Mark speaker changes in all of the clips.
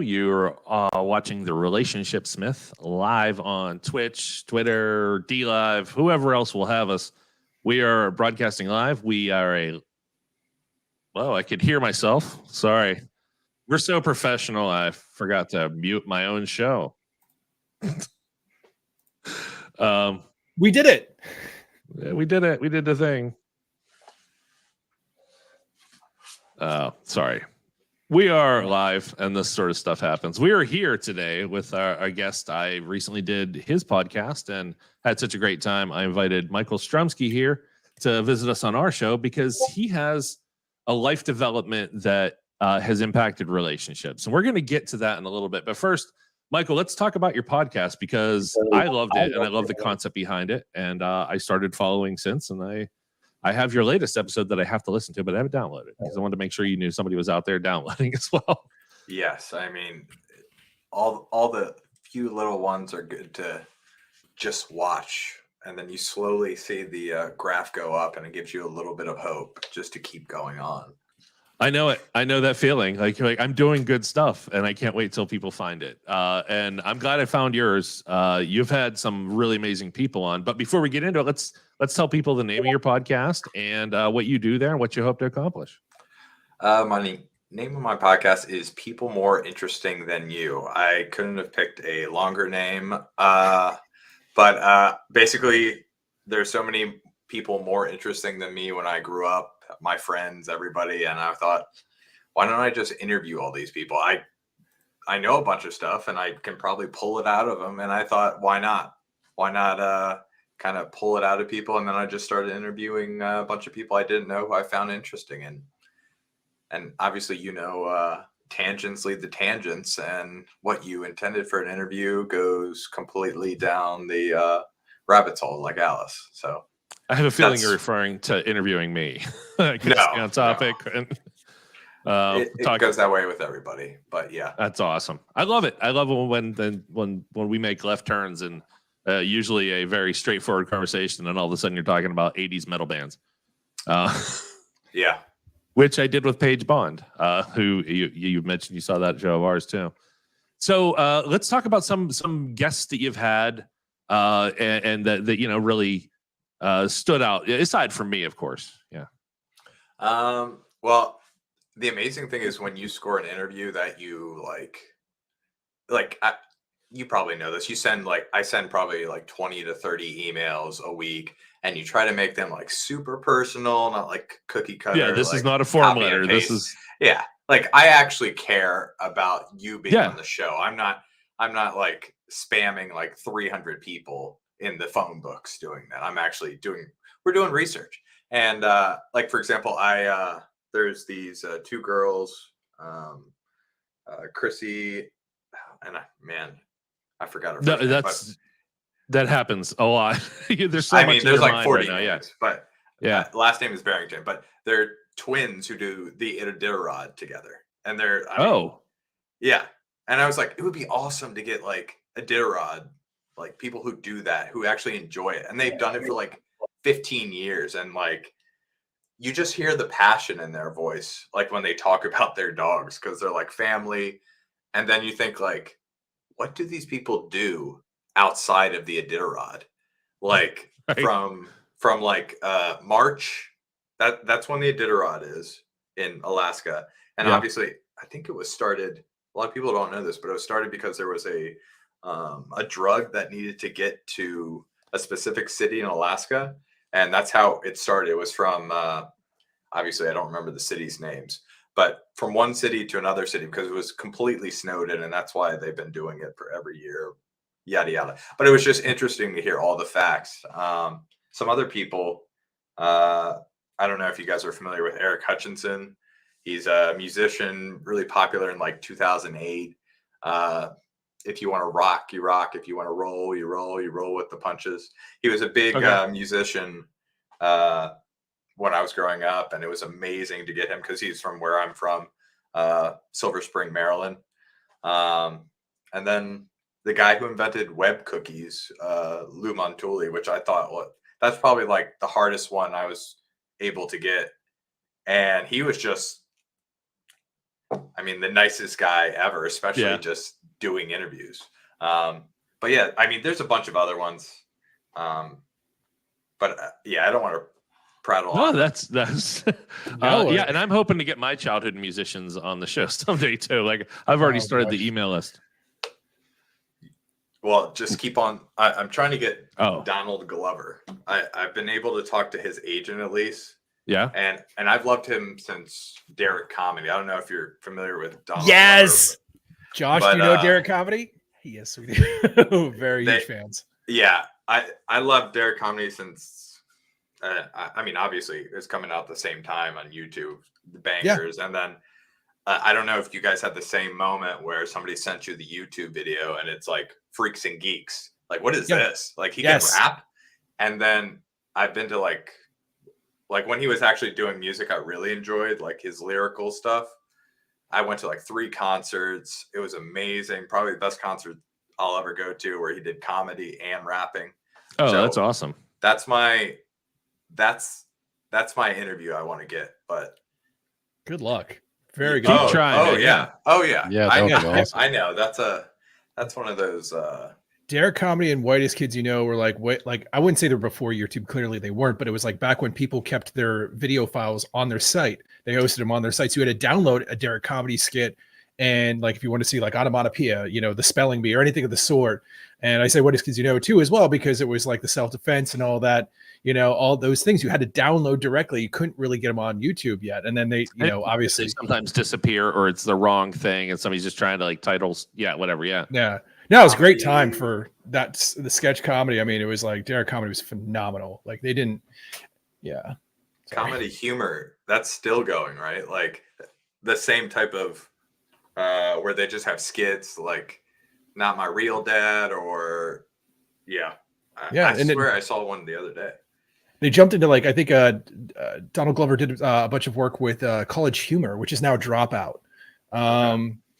Speaker 1: You're watching The Relationship Smith live on Twitch, Twitter, D Live, whoever else will have us. We are broadcasting live. We are I could hear myself. Sorry. We're so professional. I forgot to mute my own show.
Speaker 2: We did it.
Speaker 1: We did it. We did the thing. Sorry. We are live, and this sort of stuff happens. We are here today with our guest. I recently did his podcast and had such a great time. I invited Michael Strumsky here to visit us on our show because he has a life development that has impacted relationships. And we're going to get to that in a little bit. But first, Michael, let's talk about your podcast because I loved it, and I love the concept behind it. And I started following since, and I have your latest episode that I have to listen to, but I haven't downloaded because I wanted to make sure you knew somebody was out there downloading as well.
Speaker 3: Yes, I mean, all the few little ones are good to just watch, and then you slowly see the graph go up, and it gives you a little bit of hope just to keep going on.
Speaker 1: I know it. I know that feeling. Like I'm doing good stuff, and I can't wait till people find it. And I'm glad I found yours. You've had some really amazing people on, but before we get into it, let's tell people the name of your podcast and what you do there and what you hope to accomplish.
Speaker 3: My name of my podcast is People More Interesting Than You. I couldn't have picked a longer name, but basically, there's so many people more interesting than me when I grew up, my friends, everybody, and I thought, why don't I just interview all these people? I know a bunch of stuff, and I can probably pull it out of them, and I thought, why not? Why not kind of pull it out of people? And then I just started interviewing a bunch of people I didn't know who I found interesting. And obviously, tangents lead to tangents, and what you intended for an interview goes completely down the rabbit's hole like Alice. So
Speaker 1: I have a feeling you're referring to interviewing me.
Speaker 3: No,
Speaker 1: on topic.
Speaker 3: No.
Speaker 1: And,
Speaker 3: it goes that way with everybody, but yeah,
Speaker 1: that's awesome. I love it. I love it when we make left turns and usually a very straightforward conversation, and all of a sudden you're talking about 80s metal bands.
Speaker 3: Yeah,
Speaker 1: which I did with Paige Bond, who you mentioned you saw that show of ours too. So let's talk about some guests that you've had and that really stood out, aside from me, of course. Yeah.
Speaker 3: Well, the amazing thing is when you score an interview that you you probably know this. I send probably like 20 to 30 emails a week, and you try to make them like super personal, not like cookie cutter.
Speaker 1: Yeah, this is not a form letter. This is
Speaker 3: like I actually care about you being on the show. I'm not like spamming like 300 people in the phone books doing that. I'm actually we're doing research. And like, for example, there's these two girls, Chrissy, and I forgot her first name,
Speaker 1: that happens a lot. There's so much.
Speaker 3: There's like 40
Speaker 1: right now,
Speaker 3: names, but last name is Barrington, but they're twins who do the Iditarod together. And they're, yeah. And I was like, it would be awesome to get like Iditarod, like people who do that, who actually enjoy it. And they've done it for like 15 years. And like, you just hear the passion in their voice, like when they talk about their dogs, because they're like family. And then you think like, what do these people do outside of the Iditarod? Like from like March, that's when the Iditarod is in Alaska. And obviously, I think it was started, a lot of people don't know this, but it was started because there was a drug that needed to get to a specific city in Alaska. And that's how it started. It was from, obviously, I don't remember the cities' names, but from one city to another city, because it was completely snowed in. And that's why they've been doing it for every year, yada, yada. But it was just interesting to hear all the facts. Some other people, I don't know if you guys are familiar with Eric Hutchinson. He's a musician, really popular in like 2008. If you want to rock, you rock. If you want to roll, you roll. You roll with the punches. He was a big musician when I was growing up, and it was amazing to get him because he's from where I'm from, Silver Spring, Maryland. And then the guy who invented web cookies, Lou Montulli, which I thought, that's probably like the hardest one I was able to get. And he was just I mean, the nicest guy ever, especially just doing interviews. But yeah, I mean, there's a bunch of other ones. But yeah, I don't want to prattle on.
Speaker 1: That's yeah, and I'm hoping to get my childhood musicians on the show someday too. Like I've already started the email list.
Speaker 3: Well, just keep on. I'm trying to get Donald Glover. I've been able to talk to his agent at least.
Speaker 1: Yeah.
Speaker 3: And I've loved him since Derek Comedy. I don't know if you're familiar with Donald.
Speaker 2: Yes.
Speaker 3: Glover,
Speaker 2: Josh, do you know Derek Comedy? Yes, we do. Very huge fans.
Speaker 3: Yeah. I love Derek Comedy since I mean, obviously it's coming out at the same time on YouTube, the bangers. And then I don't know if you guys had the same moment where somebody sent you the YouTube video and it's like Freaks and Geeks. Like, what is this? Like he can rap. And then I've been to like when he was actually doing music, I really enjoyed like his lyrical stuff. I went to like 3 concerts. It was amazing. Probably the best concert I'll ever go to where he did comedy and rapping.
Speaker 1: Oh, so that's awesome.
Speaker 3: That's my interview I want to get, but
Speaker 2: good luck. Very good.
Speaker 1: Keep trying.
Speaker 3: Oh yeah. Oh yeah.
Speaker 4: Yeah.
Speaker 3: I know. That's one of those
Speaker 2: Derek Comedy and Whitest Kids You Know were like I wouldn't say they're before YouTube. Clearly they weren't, but it was like back when people kept their video files on their site. They hosted them on their site. So you had to download a Derek Comedy skit. And like if you want to see like onomatopoeia, the spelling bee or anything of the sort. And I say Whitest Kids You Know too as well, because it was like the self-defense and all that, all those things you had to download directly. You couldn't really get them on YouTube yet. And then they, obviously
Speaker 1: they sometimes disappear or it's the wrong thing and somebody's just trying to like titles. Yeah, whatever. Yeah.
Speaker 2: Yeah. No, it was a great time for that. The sketch comedy. I mean, it was like Derek Comedy was phenomenal. Like they didn't. Yeah.
Speaker 3: Comedy humor. That's still going, right? Like the same type of where they just have skits like Not My Real Dad or I swear I saw one the other day.
Speaker 2: They jumped into like I think Donald Glover did a bunch of work with College Humor, which is now Dropout.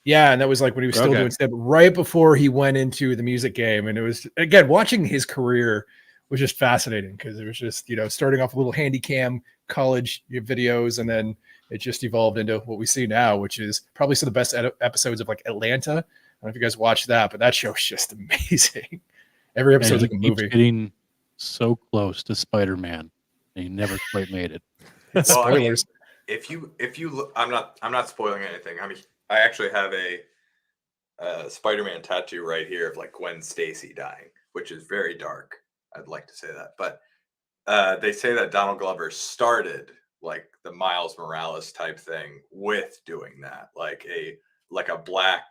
Speaker 2: Yeah, and that was like when he was still doing stand-up right before he went into the music game. And it was, again, watching his career was just fascinating because it was just, starting off a little handy cam college videos, and then it just evolved into what we see now, which is probably some of the best episodes of like Atlanta. I don't know if you guys watched that, but that show is just amazing. Every episode is like a movie.
Speaker 4: Getting so close to Spider-Man, and he never quite made it.
Speaker 2: Spoilers.
Speaker 3: I mean, if you look, I'm not spoiling anything. I mean, I actually have a Spider-Man tattoo right here of like Gwen Stacy dying, which is very dark. I'd like to say that, but they say that Donald Glover started like the Miles Morales type thing with doing that, like a black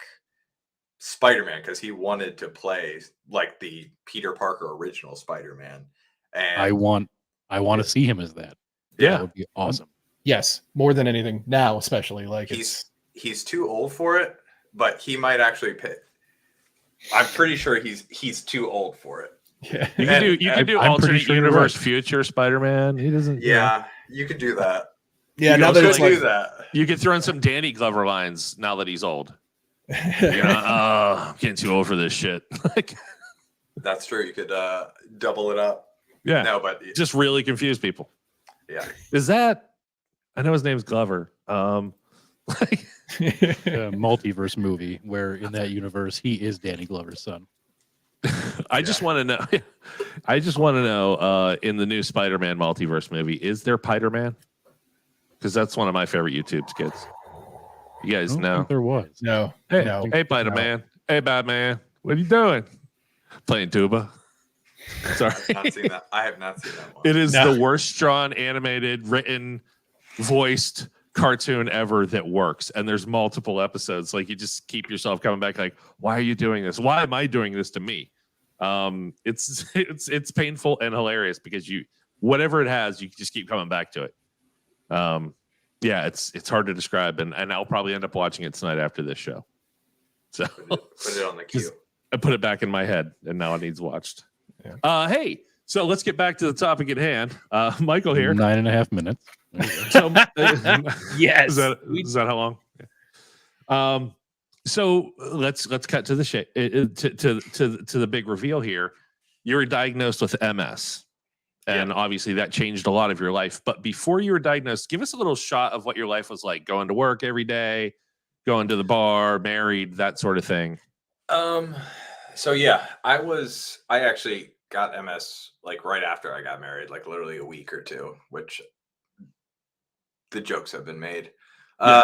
Speaker 3: Spider-Man, because he wanted to play like the Peter Parker original Spider-Man. And
Speaker 4: I want to see him as that.
Speaker 1: Yeah,
Speaker 4: that would be awesome.
Speaker 2: Yes, more than anything now, especially like
Speaker 3: he's too old for it, but he might actually pick. I'm pretty sure he's too old for it.
Speaker 1: Yeah, you can do alternate universe future Spider-Man. He doesn't.
Speaker 3: Yeah, you could do that.
Speaker 2: Yeah, now that it's like
Speaker 3: that,
Speaker 1: you could throw in some Danny Glover lines now that he's old. I'm getting too old for this shit.
Speaker 3: That's true. You could double it up.
Speaker 1: Yeah,
Speaker 3: no, but
Speaker 1: just really confuse people.
Speaker 3: Yeah,
Speaker 1: is that? I know his name's Glover.
Speaker 4: A multiverse movie where in that universe he is Danny Glover's son.
Speaker 1: I just want to know. I just want to know in the new Spider-Man multiverse movie, is there Spider-Man? Because that's one of my favorite YouTube skits. You guys know
Speaker 4: there was
Speaker 2: no.
Speaker 1: Hey,
Speaker 2: no.
Speaker 1: Hey, Spider-Man. No. Hey, Batman. What are you doing? Playing tuba. Sorry,
Speaker 3: I have not seen that one.
Speaker 1: It is the worst drawn, animated, written, voiced cartoon ever that works, and there's multiple episodes. Like you just keep yourself coming back like, why are you doing this? Why am I doing this to me? It's painful and hilarious because whatever it has, you just keep coming back to it. Yeah, it's hard to describe, and I'll probably end up watching it tonight after this show. So
Speaker 3: put it on the queue.
Speaker 1: I put it back in my head, and now it needs watched.
Speaker 2: Yeah.
Speaker 1: Hey, so let's get back to the topic at hand. Michael here.
Speaker 4: 9.5 minutes.
Speaker 1: So,
Speaker 2: yes.
Speaker 1: Is that how long? So let's cut to the to the big reveal here. You were diagnosed with MS, and obviously that changed a lot of your life. But before you were diagnosed, give us a little shot of what your life was like, going to work every day, going to the bar, married, that sort of thing?
Speaker 3: So yeah, I actually got MS like right after I got married, like literally a week or two, which the jokes have been made.
Speaker 1: Yeah.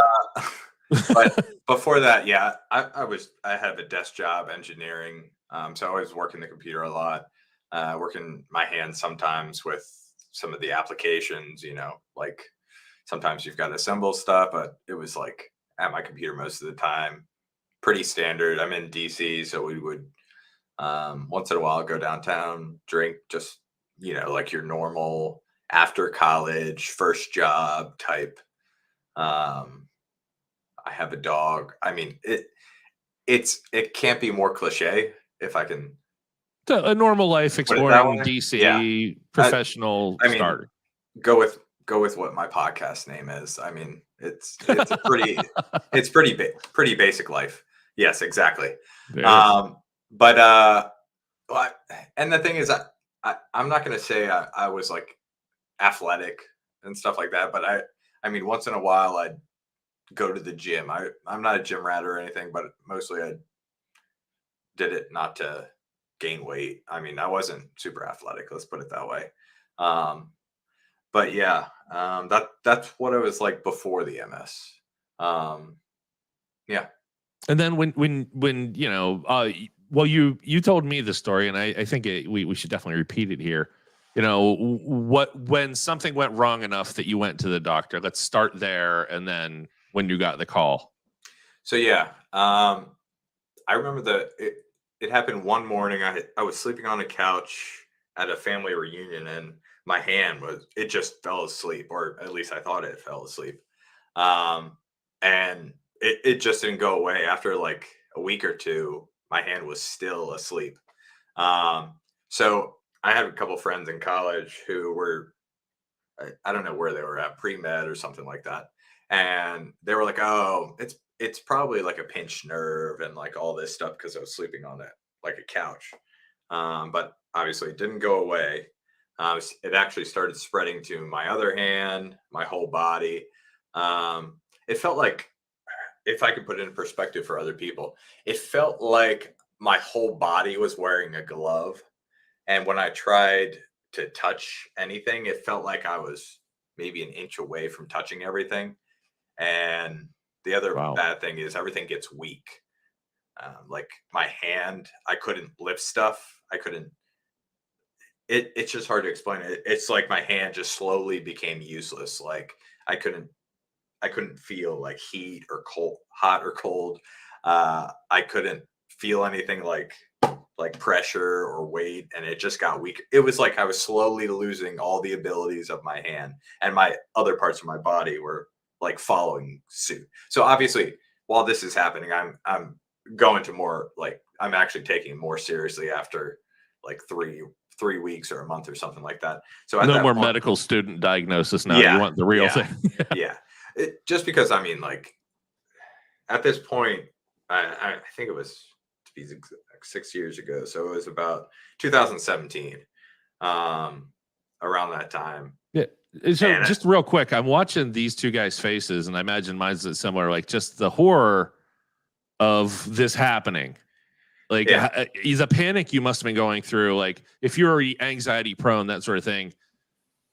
Speaker 3: But before that, yeah, I had a desk job engineering. So I was working the computer a lot, working my hands sometimes with some of the applications, like sometimes you've got to assemble stuff, but it was like at my computer most of the time. Pretty standard. I'm in DC, so we would once in a while go downtown, drink, just like your normal after college first job type. I have a dog. I mean, it can't be more cliche if I can
Speaker 1: A normal life
Speaker 3: put it that
Speaker 1: exploring
Speaker 3: way. Yeah.
Speaker 1: DC, professional
Speaker 3: I mean,
Speaker 1: starter.
Speaker 3: go with what my podcast name is. I mean, it's a pretty basic life. Yes, exactly. But well, and the thing is, I'm not going to say I was like athletic and stuff like that, but I mean, once in a while I'd go to the gym. I'm not a gym rat or anything, but mostly I did it not to gain weight. I mean, I wasn't super athletic, let's put it that way. But yeah, that's what it was like before the MS. Yeah.
Speaker 1: And then when well, you told me the story, and I think we should definitely repeat it here. When something went wrong enough that you went to the doctor. Let's start there, and then when you got the call.
Speaker 3: So yeah, I remember it happened one morning. I was sleeping on a couch at a family reunion, and my hand it just fell asleep, or at least I thought it fell asleep. And it just didn't go away. After like a week or two, my hand was still asleep. So I had a couple friends in college who were, I don't know where they were at, pre-med or something like that. And they were like, oh, it's probably like a pinched nerve and like all this stuff because I was sleeping on it like a couch. But obviously it didn't go away. It actually started spreading to my other hand, my whole body. It felt like, if I could put it in perspective for other people, it felt like my whole body was wearing a glove. And when I tried to touch anything, it felt like I was maybe an inch away from touching everything. And the other bad thing is everything gets weak. Like my hand, I couldn't lift stuff. I couldn't. It's just hard to explain it. It's like my hand just slowly became useless. Like I couldn't feel like heat or cold, hot or cold. I couldn't feel anything like pressure or weight, and it just got weak. It was like I was slowly losing all the abilities of my hand, and my other parts of my body were like following suit. So obviously, while this is happening, I'm going to more like I'm actually taking it more seriously after like three weeks or a month or something like that. So
Speaker 1: no more medical student diagnosis now.
Speaker 3: Yeah,
Speaker 1: you want the real thing.
Speaker 3: Yeah. Just because, I mean, like at this point, I think it was to be 6 years ago. So it was about 2017, around that time.
Speaker 1: Yeah. So just real quick, I'm watching these two guys' faces, and I imagine mine's similar. Like just the horror of this happening. Like the panic you must have been going through. Like if you're anxiety prone, that sort of thing.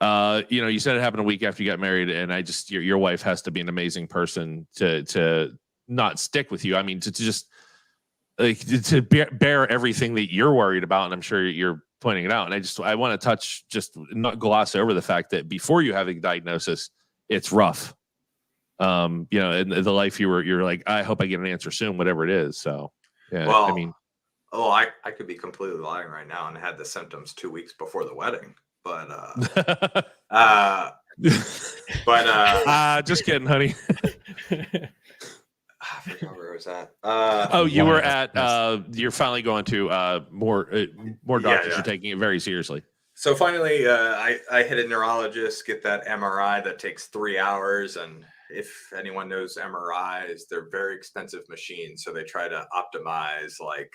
Speaker 1: You said it happened a week after you got married, and your wife has to be an amazing person to not stick with you. I mean, to just like to bear everything that you're worried about, and I'm sure you're pointing it out. And I want to just not gloss over the fact that before you have a diagnosis, it's rough. In the life you're like, I hope I get an answer soon, whatever it is. So, yeah,
Speaker 3: well,
Speaker 1: I mean.
Speaker 3: Oh, I could be completely lying right now and had the symptoms 2 weeks before the wedding, but
Speaker 1: just kidding, honey.
Speaker 3: I forgot where I was at.
Speaker 1: You were at. You're finally going to more doctors. Yeah. Are taking it very seriously.
Speaker 3: So finally, I hit a neurologist, get that MRI that takes 3 hours, and if anyone knows MRIs, they're very expensive machines, so they try to optimize like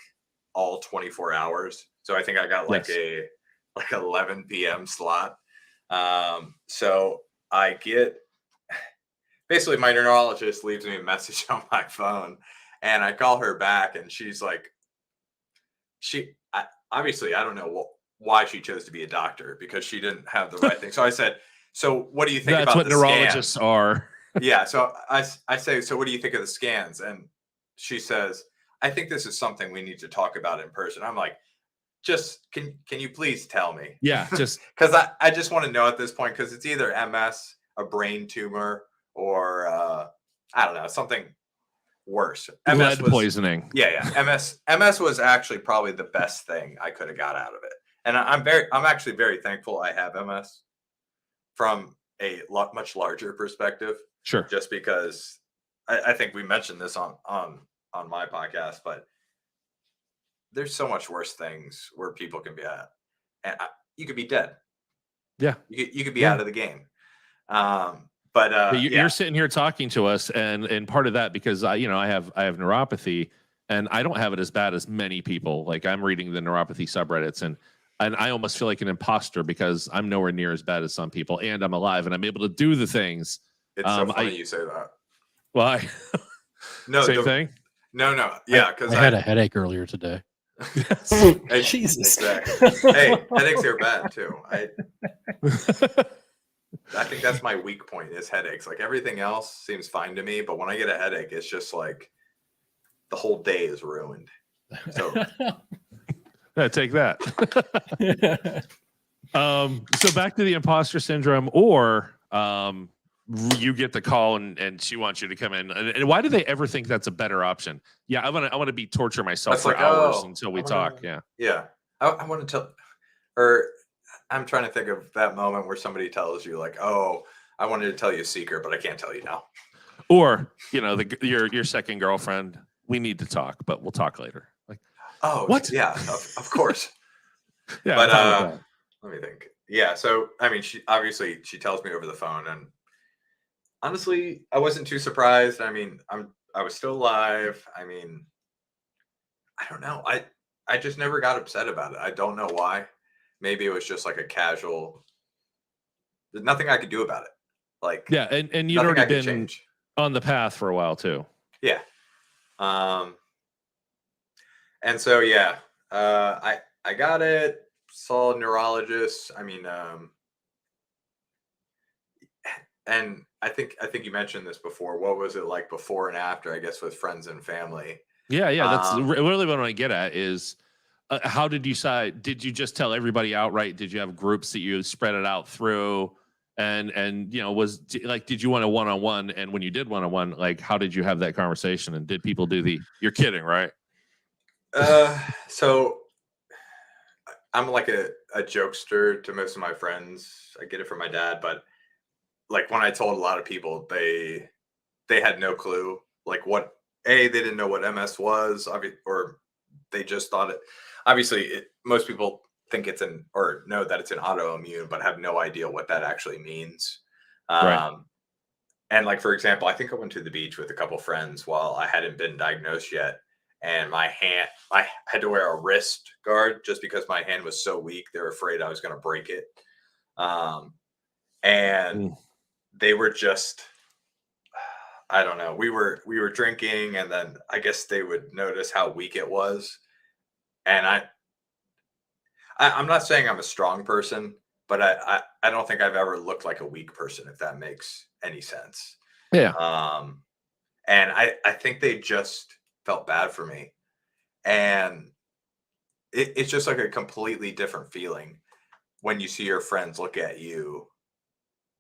Speaker 3: all 24 hours. So I think I got like a 11 p.m. slot. So I get basically my neurologist leaves me a message on my phone, and I call her back, and she's like, obviously I don't know why she chose to be a doctor, because she didn't have the right thing. So I said, so what do you think
Speaker 1: That's
Speaker 3: about
Speaker 1: what
Speaker 3: the
Speaker 1: neurologists
Speaker 3: scans?
Speaker 1: are.
Speaker 3: Yeah. So I say, so what do you think of the scans? And she says, I think this is something we need to talk about in person. I'm like, just can you please tell me?
Speaker 1: Yeah, just
Speaker 3: because I just want to know at this point, because it's either MS, a brain tumor, or I don't know, something worse.
Speaker 1: lead poisoning.
Speaker 3: Yeah. MS was actually probably the best thing I could have got out of it. And I'm actually very thankful I have MS from a much larger perspective.
Speaker 1: Sure.
Speaker 3: Just because I think we mentioned this on my podcast, but there's so much worse things where people can be at, and you could be dead.
Speaker 1: Yeah.
Speaker 3: You could be out of the game. But
Speaker 1: you're sitting here talking to us, and part of that, because I have neuropathy, and I don't have it as bad as many people. Like, I'm reading the neuropathy subreddits, and I almost feel like an imposter because I'm nowhere near as bad as some people, and I'm alive and I'm able to do the things.
Speaker 3: It's so funny you say that.
Speaker 1: Why?
Speaker 3: No,
Speaker 1: same thing.
Speaker 3: No. Yeah, because
Speaker 4: I had a headache earlier today.
Speaker 3: Hey,
Speaker 2: Jesus.
Speaker 3: Exactly. Hey, headaches are bad too. I think that's my weak point, is headaches. Like, everything else seems fine to me, but when I get a headache, it's just like the whole day is ruined. So
Speaker 1: yeah, take that. So back to the imposter syndrome, or you get the call and she wants you to come in. And why do they ever think that's a better option? Yeah, I want to be torture myself
Speaker 3: that's
Speaker 1: for
Speaker 3: like,
Speaker 1: hours until we talk. Yeah.
Speaker 3: Yeah. I want to tell, or I'm trying to think of that moment where somebody tells you, like, oh, I wanted to tell you a secret, but I can't tell you now.
Speaker 1: Or, your second girlfriend, we need to talk, but we'll talk later. Like,
Speaker 3: oh,
Speaker 1: what?
Speaker 3: Yeah, of course.
Speaker 1: Yeah.
Speaker 3: But let me think. Yeah. So, I mean, she tells me over the phone, and honestly, I wasn't too surprised. I mean, I was still alive. I mean, I don't know. I just never got upset about it. I don't know why. Maybe it was just like a casual. There's nothing I could do about it. Like,
Speaker 1: yeah, and you'd already been on the path for a while too.
Speaker 3: Yeah. And so I got it. Saw a neurologist. I mean, and I think you mentioned this before. What was it like before and after? I guess with friends and family.
Speaker 1: Yeah. That's really what I get at is, how did you decide? Did you just tell everybody outright? Did you have groups that you spread it out through? And was like, did you want a one-on-one? And when you did one-on-one, like, how did you have that conversation? And did people do you're kidding, right?
Speaker 3: So I'm like a jokester to most of my friends. I get it from my dad, but like, when I told a lot of people, they had no clue. Like, they didn't know what MS was, or they just thought it. Obviously, most people think or know that it's an autoimmune, but have no idea what that actually means.
Speaker 1: Right.
Speaker 3: And, like, for example, I think I went to the beach with a couple friends while I hadn't been diagnosed yet. And I had to wear a wrist guard just because my hand was so weak. They were afraid I was going to break it. And they were just, I don't know. We were drinking, and then I guess they would notice how weak it was. And I'm not saying I'm a strong person, but I don't think I've ever looked like a weak person, if that makes any sense.
Speaker 1: Yeah.
Speaker 3: And I think they just felt bad for me. And it's just like a completely different feeling when you see your friends look at you,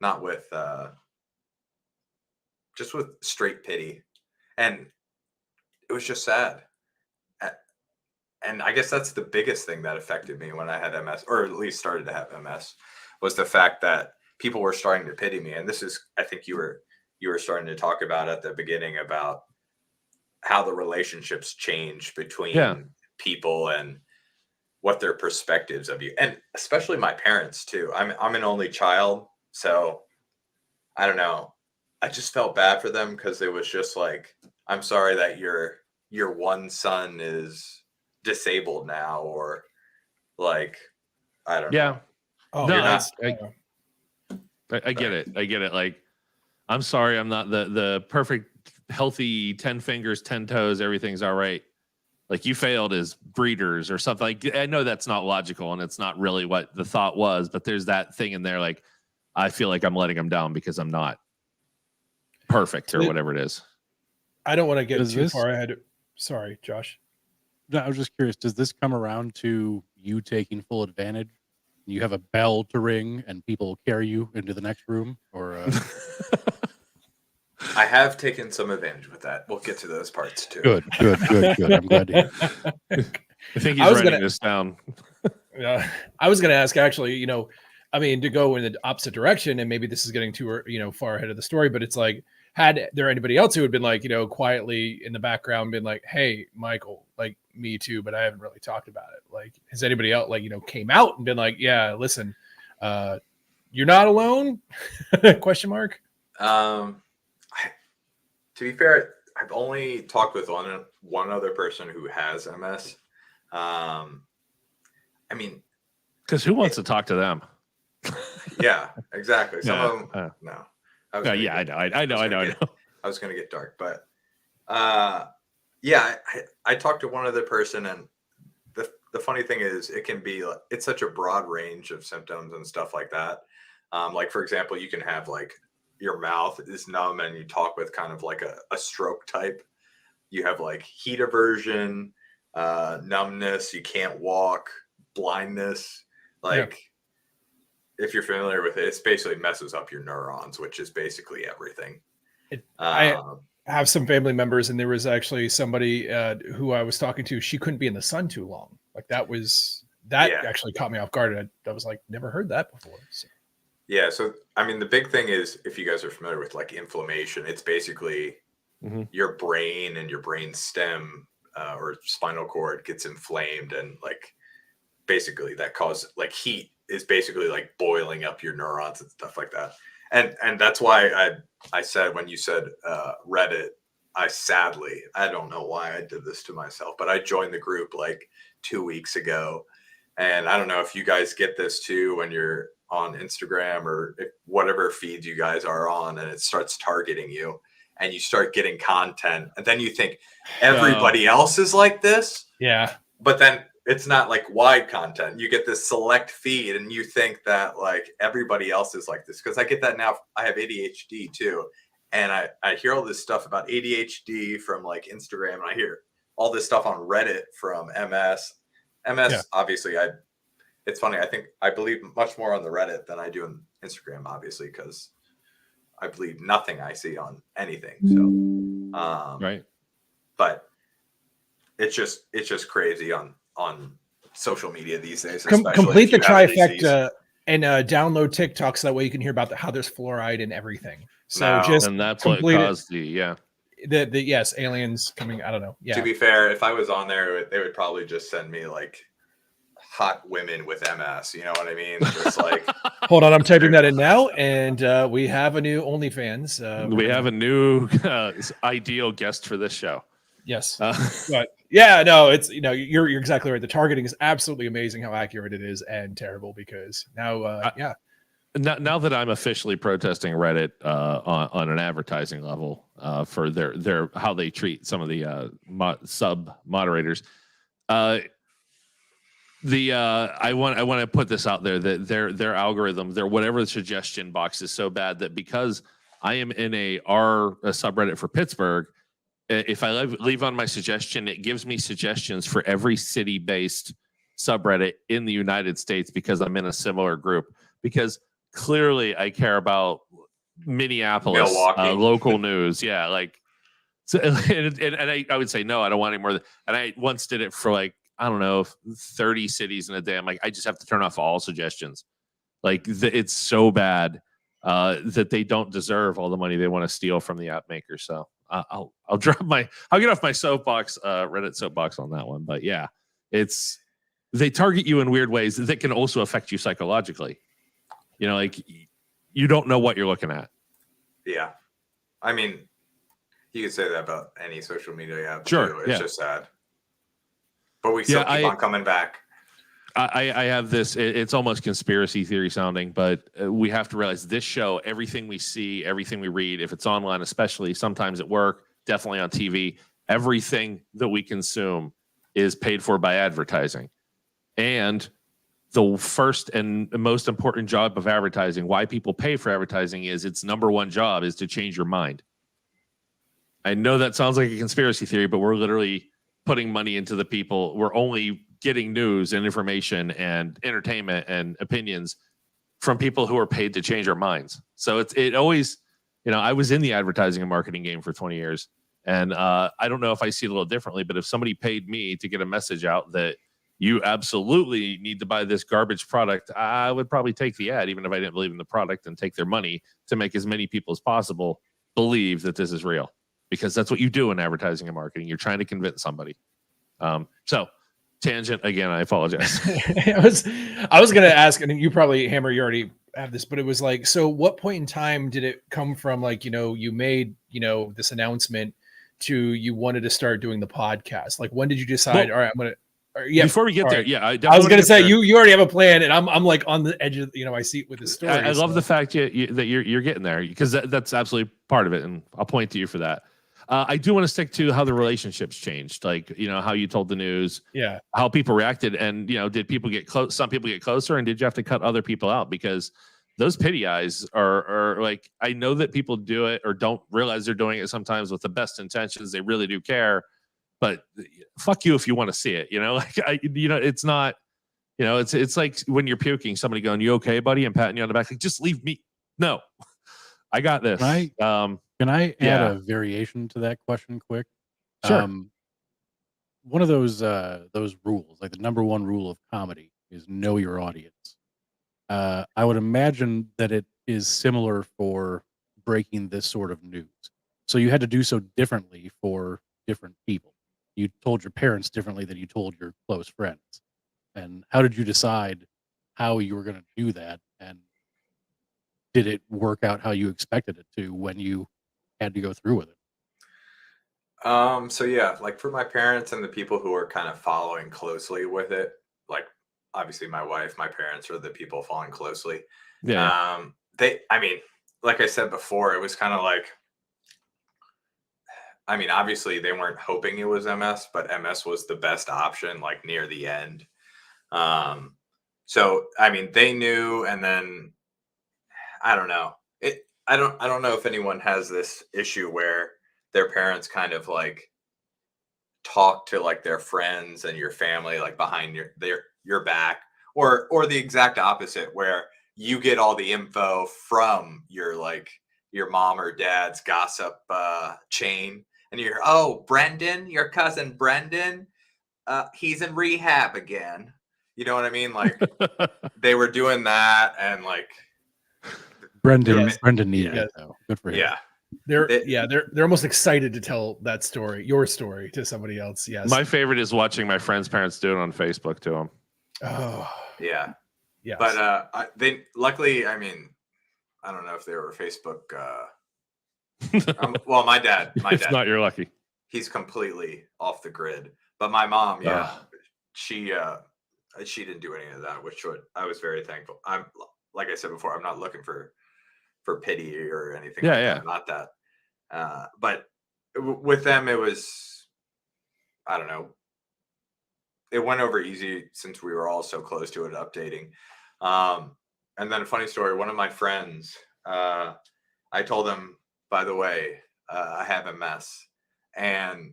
Speaker 3: not with just with straight pity. And it was just sad. And I guess that's the biggest thing that affected me when I had MS, or at least started to have MS, was the fact that people were starting to pity me. And this is, I think you were starting to talk about at the beginning about how the relationships change between people and what their perspectives of you, and especially my parents too. I'm an only child, so I don't know. I just felt bad for them, because it was just like, I'm sorry that your one son is disabled now, or like, I don't know.
Speaker 1: Yeah.
Speaker 2: Oh,
Speaker 1: No,
Speaker 2: you're not.
Speaker 1: I get it. I get it. Like, I'm sorry, I'm not the perfect, healthy 10 fingers, 10 toes, everything's all right. Like you failed as breeders or something. Like I know that's not logical and it's not really what the thought was, but there's that thing in there. Like I feel like I'm letting them down because I'm not perfect or whatever it is.
Speaker 2: I don't want to get too far ahead. Sorry, Josh.
Speaker 4: No, I was just curious. Does this come around to you taking full advantage? You have a bell to ring and people carry you into the next room, or
Speaker 3: I have taken some advantage with that. We'll get to those parts too.
Speaker 4: Good. I'm glad to hear.
Speaker 1: I think he's writing this down.
Speaker 2: I was going to ask, actually, I mean, to go in the opposite direction, and maybe this is getting too, far ahead of the story, but it's like, had there anybody else who had been like, quietly in the background been like, hey, Michael, like me too, but I haven't really talked about it. Like, has anybody else came out and been like, yeah, listen, you're not alone? Question mark.
Speaker 3: To be fair, I've only talked with one other person who has MS. I mean,
Speaker 1: because who wants to talk to them?
Speaker 3: Yeah, exactly. Some of them, no.
Speaker 1: I know.
Speaker 3: I was going to get dark, but yeah, I talked to one other person, and the funny thing is, it can be it's such a broad range of symptoms and stuff like that. Like for example, you can have like your mouth is numb and you talk with kind of like a stroke type. You have like heat aversion, numbness, you can't walk, blindness. Like if you're familiar with it, it's basically messes up your neurons, which is basically everything.
Speaker 2: I have some family members, and there was actually somebody who I was talking to. She couldn't be in the sun too long. Like that actually caught me off guard. I was like, never heard that before. So.
Speaker 3: Yeah. So, I mean, the big thing is, if you guys are familiar with like inflammation, it's basically your brain and your brain stem or spinal cord gets inflamed, and like basically that causes like heat is basically like boiling up your neurons and stuff like that. And that's why I said, when you said Reddit, I don't know why I did this to myself, but I joined the group like 2 weeks ago. And I don't know if you guys get this too when you're on Instagram or whatever feeds you guys are on, and it starts targeting you and you start getting content, and then you think everybody else is like this.
Speaker 2: Yeah.
Speaker 3: But then it's not like wide content. You get this select feed and you think that like everybody else is like this. Cause I get that now. I have ADHD too. And I hear all this stuff about ADHD from like Instagram, and I hear all this stuff on Reddit from MS. Obviously it's funny. I believe much more on the Reddit than I do on Instagram, obviously, because I believe nothing I see on anything. So,
Speaker 1: right.
Speaker 3: But it's just crazy on social media these days.
Speaker 2: Complete the trifecta and download TikTok so that way you can hear about how there's fluoride in everything. So
Speaker 1: and that's what caused the
Speaker 2: aliens coming. I don't know. Yeah.
Speaker 3: To be fair, if I was on there, they would probably just send me like hot women with MS. You know what I mean? Just like
Speaker 2: hold on, I'm typing that in now, and we have a new OnlyFans.
Speaker 1: We have a new ideal guest for this show.
Speaker 2: Yes. But yeah, no, it's you're exactly right. The targeting is absolutely amazing how accurate it is, and terrible because now
Speaker 1: Now that I'm officially protesting Reddit on an advertising level for their how they treat some of the sub moderators, I want to put this out there that their algorithm, their whatever the suggestion box is so bad that because I am in a subreddit for Pittsburgh, if I leave on my suggestion, it gives me suggestions for every city-based subreddit in the United States because I'm in a similar group. Because clearly I care about Minneapolis local news. Yeah, like so, and I would say no, I don't want any more. And I once did it for like, I don't know, 30 cities in a day. I'm like, I just have to turn off all suggestions. Like it's so bad that they don't deserve all the money they want to steal from the app makers. So I'll get off my soapbox, Reddit soapbox on that one. But yeah, they target you in weird ways that can also affect you psychologically. Like you don't know what you're looking at.
Speaker 3: Yeah. I mean, you could say that about any social media app.
Speaker 1: Sure.
Speaker 3: Too. It's just sad. But we still keep on coming back.
Speaker 1: I have this, it's almost conspiracy theory sounding, but we have to realize this show, everything we see, everything we read, if it's online, especially sometimes at work, definitely on TV, everything that we consume is paid for by advertising. And the first and most important job of advertising, why people pay for advertising, is its number one job is to change your mind. I know that sounds like a conspiracy theory, but we're literally putting money into the people. We're only getting news and information and entertainment and opinions from people who are paid to change our minds. So it always, I was in the advertising and marketing game for 20 years. And I don't know if I see it a little differently, but if somebody paid me to get a message out that you absolutely need to buy this garbage product, I would probably take the ad, even if I didn't believe in the product, and take their money to make as many people as possible believe that this is real. Because that's what you do in advertising and marketing. You're trying to convince somebody. So tangent again, I apologize.
Speaker 2: I was going to ask, and you probably, Hammer, you already have this, but it was like, so what point in time did it come from, like, you made, this announcement to you wanted to start doing the podcast? Like, when did you decide, all right, I'm going to, yeah.
Speaker 1: Before we get there,
Speaker 2: right.
Speaker 1: yeah,
Speaker 2: I was going to say you already have a plan, and I'm like on the edge of my seat with the story.
Speaker 1: I love the fact that you're getting there, because that's absolutely part of it, and I'll point to you for that. I do want to stick to how the relationships changed, like how you told the news, how people reacted, and did people get close? Some people get closer, and did you have to cut other people out? Because those pity eyes are like, I know that people do it or don't realize they're doing it sometimes with the best intentions. They really do care. But fuck you if you want to see it, it's not, it's like when you're puking, somebody going, "You okay, buddy?" and patting you on the back, like, just leave me. No, I got this.
Speaker 4: Can I add a variation to that question quick?
Speaker 1: Sure.
Speaker 4: One of those rules, like the number one rule of comedy, is know your audience. I would imagine that it is similar for breaking this sort of news. So you had to do so differently for different people. You told your parents differently than you told your close friends. And how did you decide how you were going to do that? And did it work out how you expected it to when you had to go through with it?
Speaker 3: So yeah, like for my parents and the people who are kind of following closely with it, like obviously my wife, my parents are the people following closely.
Speaker 1: Yeah.
Speaker 3: Like I said before, it was kind of like, obviously they weren't hoping it was MS, but MS was the best option, like near the end. So, they knew, and then I don't know. I don't know if anyone has this issue where their parents kind of like talk to like their friends and your family, like behind your back, or the exact opposite, where you get all the info from your mom or dad's gossip chain. And you're, "Oh, Brendan, your cousin Brendan, he's in rehab again." You know what I mean? Like they were doing that, and like
Speaker 4: Brendan needed it though. Good for him.
Speaker 3: Yeah.
Speaker 2: They're almost excited to tell that story, your story, to somebody else. Yes.
Speaker 1: My favorite is watching my friends' parents do it on Facebook to them.
Speaker 2: Oh,
Speaker 3: yeah.
Speaker 2: Yes.
Speaker 3: But they luckily, I don't know if they were Facebook. Well, my dad.
Speaker 1: If not, you're lucky.
Speaker 3: He's completely off the grid. But my mom, she didn't do any of that, which I was very thankful. I'm, like I said before, I'm not looking for pity or anything.
Speaker 1: Yeah.
Speaker 3: Not that. But with them, it was, I don't know. It went over easy since we were all so close to it, updating. And then a funny story. One of my friends, I told him, by the way, I have MS, and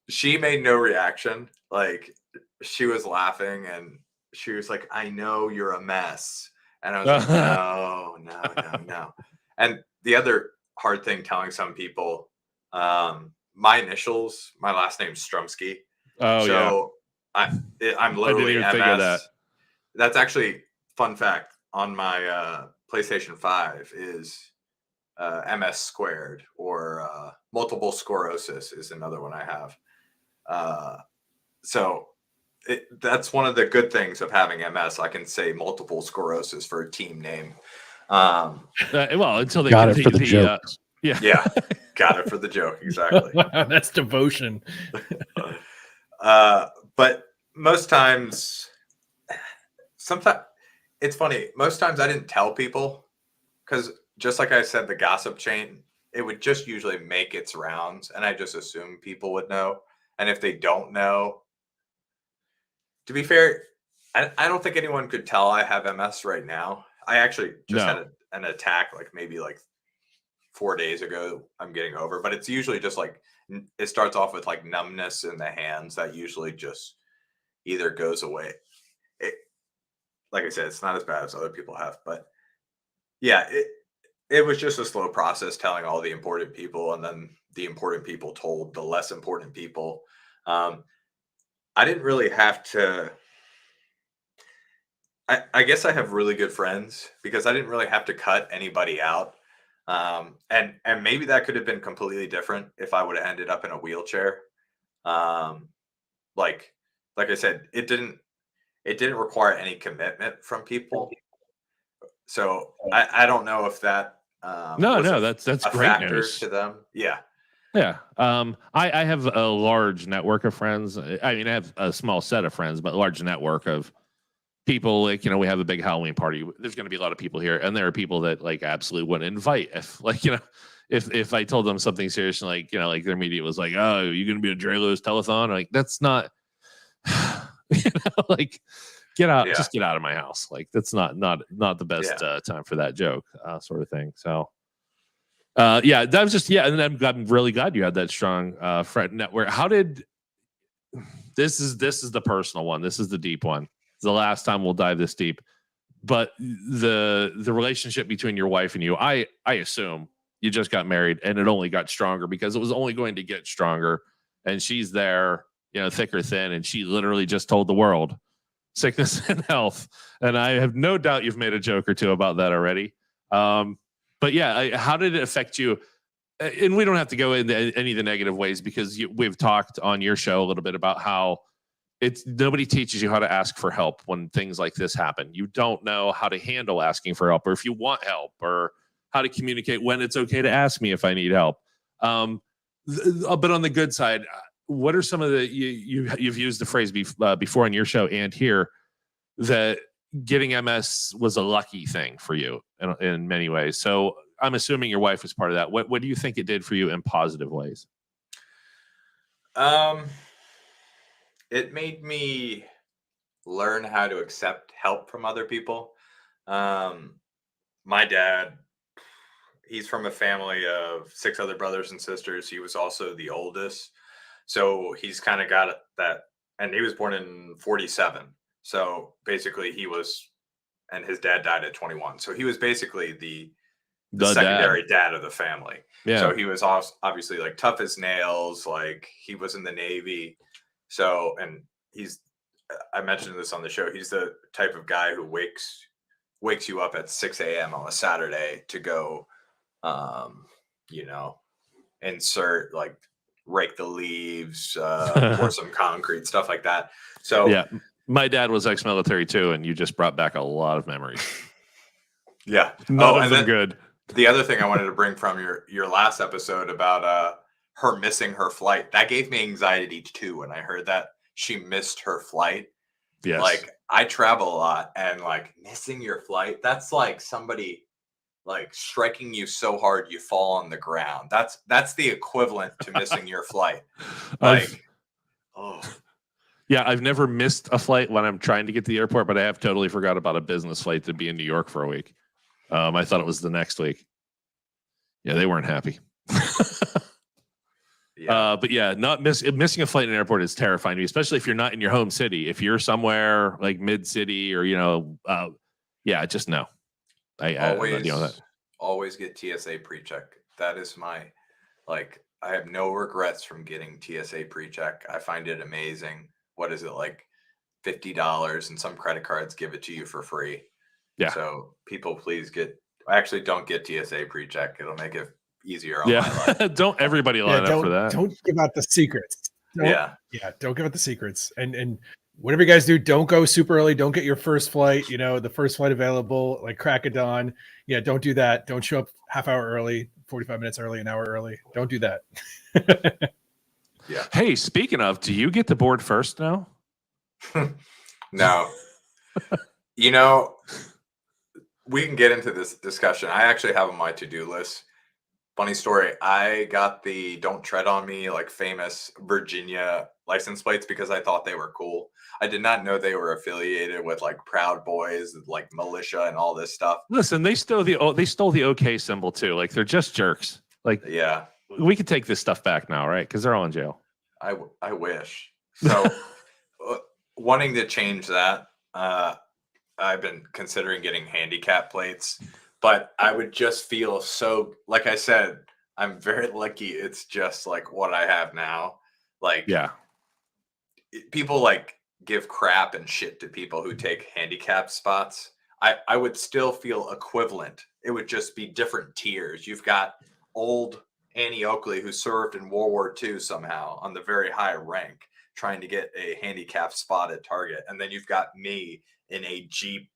Speaker 3: she made no reaction. Like, she was laughing, and she was like, "I know you're a mess," and I was like, no. And the other hard thing telling some people, my initials, my last name's Strumsky.
Speaker 1: Oh,
Speaker 3: so yeah. I'm literally MS. Think of that. That's actually fun fact on my PlayStation 5 is MS squared, or multiple sclerosis is another one I have. So that's one of the good things of having MS. I can say multiple sclerosis for a team name.
Speaker 1: Well, until they
Speaker 4: got it for the joke.
Speaker 3: Yeah, got it for the joke. Exactly.
Speaker 2: That's devotion.
Speaker 3: But most times, sometimes it's funny. Most times I didn't tell people because just like I said, the gossip chain, it would just usually make its rounds, and I just assume people would know. And if they don't know, to be fair, I don't think anyone could tell I have MS right now. I actually just had an attack like maybe like 4 days ago. I'm getting over, but it's usually just like it starts off with like numbness in the hands that usually just either goes away. Like I said, it's not as bad as other people have, but yeah, it was just a slow process telling all the important people, and then the important people told the less important people. I didn't really have to. I guess I have really good friends because I didn't really have to cut anybody out. And maybe that could have been completely different if I would have ended up in a wheelchair. Um, like I said, it didn't require any commitment from people. So I don't know if that
Speaker 1: that's great news
Speaker 3: to them. Yeah.
Speaker 1: Yeah. I have a large network of friends. I mean, I have a small set of friends, but a large network of people. Like, we have a big Halloween party. There's going to be a lot of people here, and there are people that like absolutely wouldn't invite if if I told them something serious, like, like their media was like, oh, you're going to be a Dre Lewis telethon. Like, that's not, like, get out, just get out of my house. Like, that's not the best time for that joke, sort of thing. So, that was just, and I'm really glad you had that strong friend network. How did this is the personal one. This is the deep one. It's the last time we'll dive this deep. But the relationship between your wife and you, I assume you just got married and it only got stronger because it was only going to get stronger. And she's there, thick or thin, and she literally just told the world sickness and health. And I have no doubt you've made a joke or two about that already. But yeah, how did it affect you? And we don't have to go into any of the negative ways because we've talked on your show a little bit about how nobody teaches you how to ask for help when things like this happen. You don't know how to handle asking for help, or if you want help, or how to communicate when it's okay to ask me if I need help. But on the good side, what are some of the you've used the phrase before on your show and here that getting MS was a lucky thing for you in many ways. So I'm assuming your wife was part of that. What do you think it did for you in positive ways?
Speaker 3: It made me learn how to accept help from other people. My dad, he's from a family of 6 other brothers and sisters. He was also the oldest. So he's kind of got that, and he was born in 47. So basically and his dad died at 21. So he was basically the secondary dad of the family. Yeah. So he was obviously like tough as nails. Like, he was in the Navy. So, and I mentioned this on the show, he's the type of guy who wakes you up at 6 a.m. on a Saturday to go, insert, like, rake the leaves, pour some concrete, stuff like that. So
Speaker 1: yeah, my dad was ex-military too, and you just brought back a lot of memories.
Speaker 3: Yeah.
Speaker 1: None of them good.
Speaker 3: The other thing I wanted to bring from your last episode about her missing her flight, that gave me anxiety too when I heard that she missed her flight.
Speaker 1: Yes.
Speaker 3: Like, I travel a lot, and like missing your flight, that's like somebody like striking you so hard you fall on the ground. That's the equivalent to missing your flight. Like,
Speaker 1: yeah, I've never missed a flight when I'm trying to get to the airport, but I have totally forgot about a business flight to be in New York for a week. I thought it was the next week. Yeah, they weren't happy. But yeah, missing a flight in an airport is terrifying to me, especially if you're not in your home city. If you're somewhere like mid city or just no.
Speaker 3: Always get TSA pre-check. That is my, like, I have no regrets from getting TSA pre-check. I find it amazing. What is it, like $50, and some credit cards give it to you for free.
Speaker 1: Yeah.
Speaker 3: So people, please don't get TSA pre-check. It'll make it easier on my life.
Speaker 1: Don't everybody line up for that.
Speaker 2: Don't give out the secrets. Don't give out the secrets. And whatever you guys do, don't go super early. Don't get your first flight, the first flight available, like crack of dawn. Yeah, don't do that. Don't show up half hour early, 45 minutes early, an hour early. Don't do that.
Speaker 3: Yeah.
Speaker 1: Hey, speaking of, do you get the board first now?
Speaker 3: No. You know, we can get into this discussion. I actually have on my to-do list. Funny story. I got the "Don't Tread on Me" like famous Virginia license plates because I thought they were cool. I did not know they were affiliated with like Proud Boys, like militia, and all this stuff.
Speaker 1: Listen, they stole the OK symbol too. Like they're just jerks. Like
Speaker 3: yeah,
Speaker 1: we could take this stuff back now, right? Because they're all in jail.
Speaker 3: I wish. So wanting to change that, I've been considering getting handicap plates, but I would just feel so, like I said, I'm very lucky. It's just like what I have now. Like,
Speaker 1: yeah,
Speaker 3: people like give crap and shit to people who take handicap spots. I would still feel equivalent. It would just be different tiers. You've got old Annie Oakley, who served in World War II somehow on the very high rank, trying to get a handicap spot at Target. And then you've got me in a Jeep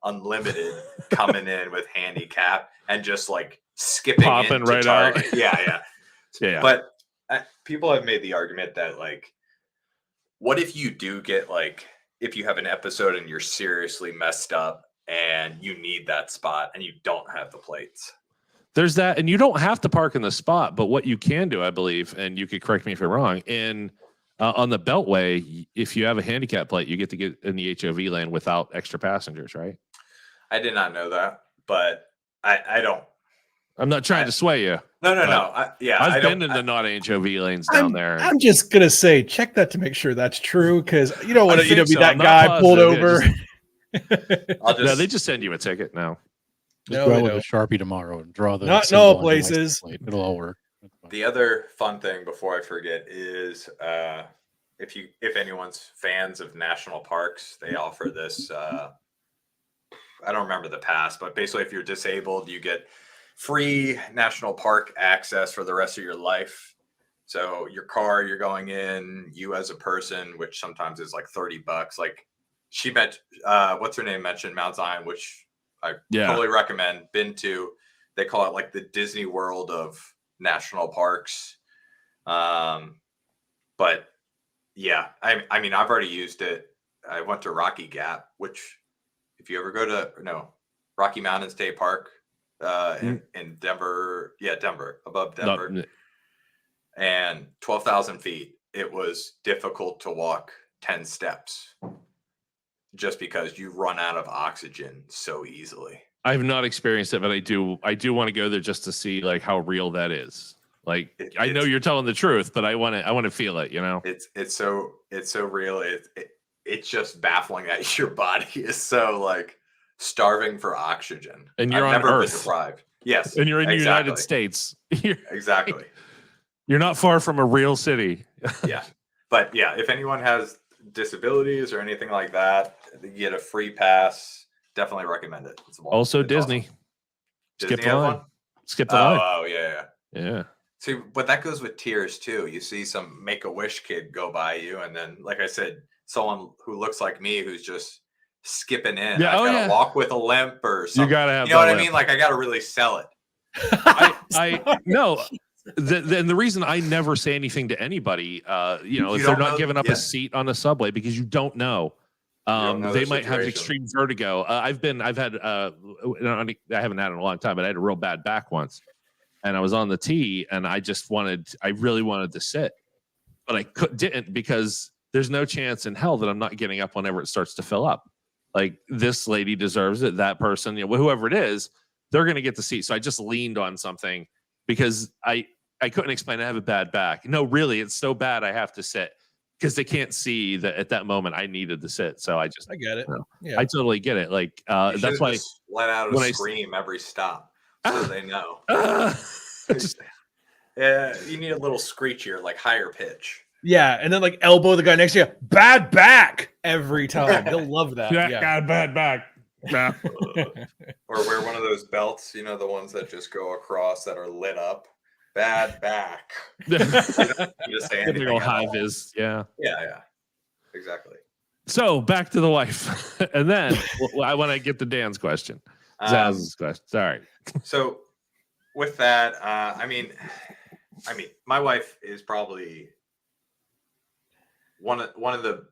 Speaker 3: Unlimited coming in with handicap and just like skipping
Speaker 1: popping
Speaker 3: into
Speaker 1: right
Speaker 3: Target.
Speaker 1: out.
Speaker 3: Yeah. But people have made the argument that like, what if you do get like, if you have an episode and you're seriously messed up and you need that spot and you don't have the plates?
Speaker 1: There's that, and you don't have to park in the spot, but what you can do, I believe, and you could correct me if you're wrong, on the Beltway, if you have a handicap plate, you get to get in the HOV lane without extra passengers, right?
Speaker 3: I did not know that, but I don't.
Speaker 1: I'm not trying to sway you.
Speaker 3: No.
Speaker 1: I've been in the not HOV lanes down there.
Speaker 2: I'm just gonna say, check that to make sure that's true, because you don't want to be that
Speaker 1: I'm
Speaker 2: guy pulled over.
Speaker 1: No, they just send you a ticket now.
Speaker 4: Just go with a Sharpie tomorrow and draw the
Speaker 2: not in all places.
Speaker 4: It'll all work.
Speaker 3: The other fun thing before I forget is if anyone's fans of national parks, they offer this. I don't remember the pass, but basically, if you're disabled, you get free national park access for the rest of your life. So your car, you're going in, you as a person, which sometimes is like $30. Like she met, what's her name mentioned Mount Zion, which I totally recommend. Been to, they call it like the Disney World of national parks. But yeah, I mean, I've already used it. I went to Rocky Gap, which if you ever go to Rocky Mountain State Park in Denver, Denver, above Denver, and 12,000 feet, it was difficult to walk 10 steps just because you run out of oxygen so easily.
Speaker 1: I have not experienced it, but I do want to go there just to see like how real that is. Like I know you're telling the truth, but I want to feel it, you know.
Speaker 3: It's so real. It's just baffling that your body is so like starving for oxygen.
Speaker 1: And you're
Speaker 3: I've
Speaker 1: on
Speaker 3: never
Speaker 1: Earth.
Speaker 3: been deprived. Yes.
Speaker 1: And you're in the United States.
Speaker 3: Exactly.
Speaker 1: You're not far from a real city.
Speaker 3: Yeah. But yeah, if anyone has disabilities or anything like that, you get a free pass. Definitely recommend it.
Speaker 1: Also Disney.
Speaker 3: Awesome.
Speaker 1: Skip the line. Skip the line.
Speaker 3: Oh yeah.
Speaker 1: Yeah.
Speaker 3: See, but that goes with tiers too. You see some Make-A-Wish kid go by you, and then, like I said, someone who looks like me who's just skipping in.
Speaker 1: Yeah,
Speaker 3: I gotta walk with a limp or something.
Speaker 1: You gotta have.
Speaker 3: You know what I mean? Like I gotta really sell it.
Speaker 1: I no. The reason I never say anything to anybody, if they're not giving up a seat on the subway, because you don't know. They might have extreme vertigo. I haven't had it in a long time, but I had a real bad back once, and I was on the T, and I really wanted to sit, but I didn't, because there's no chance in hell that I'm not getting up whenever it starts to fill up. Like, this lady deserves it. That person, whoever it is, they're going to get the seat. So I just leaned on something because I couldn't explain. I have a bad back. No, really, it's so bad I have to sit, because they can't see that at that moment I needed to sit. So I get it. Yeah, I totally get it. Like that's why
Speaker 3: let out a scream every stop so they know. Yeah, you need a little screechier, like higher pitch.
Speaker 2: Yeah, and then like elbow the guy next to you. Bad back every time. They'll love that.
Speaker 1: Got bad back.
Speaker 3: Or wear one of those belts, the ones that just go across that are lit up. Bad back.
Speaker 1: Just typical high vis. Yeah,
Speaker 3: exactly.
Speaker 1: So back to the wife, and then I want to get to Dan's question. Zaz's question. Sorry.
Speaker 3: So with that, I mean, my wife is probably one of the.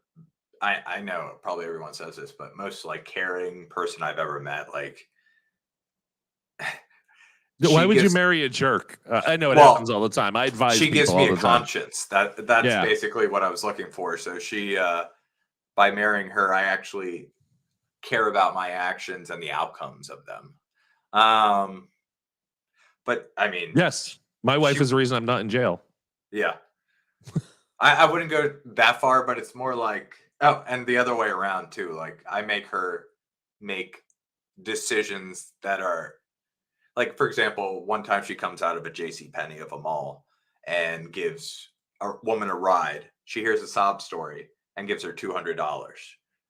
Speaker 3: I know probably everyone says this, but most like caring person I've ever met, like
Speaker 1: why would you marry a jerk? I know it happens all the time. I advise
Speaker 3: she
Speaker 1: people
Speaker 3: gives me
Speaker 1: all
Speaker 3: a
Speaker 1: the time.
Speaker 3: conscience. That's basically what I was looking for. So she by marrying her, I actually care about my actions and the outcomes of them. But I mean,
Speaker 1: yes, my wife is the reason I'm not in jail.
Speaker 3: Yeah. I wouldn't go that far, but it's more like, oh, and the other way around too. Like I make her make decisions that are like, for example, one time she comes out of a JCPenney of a mall and gives a woman a ride. She hears a sob story and gives her $200.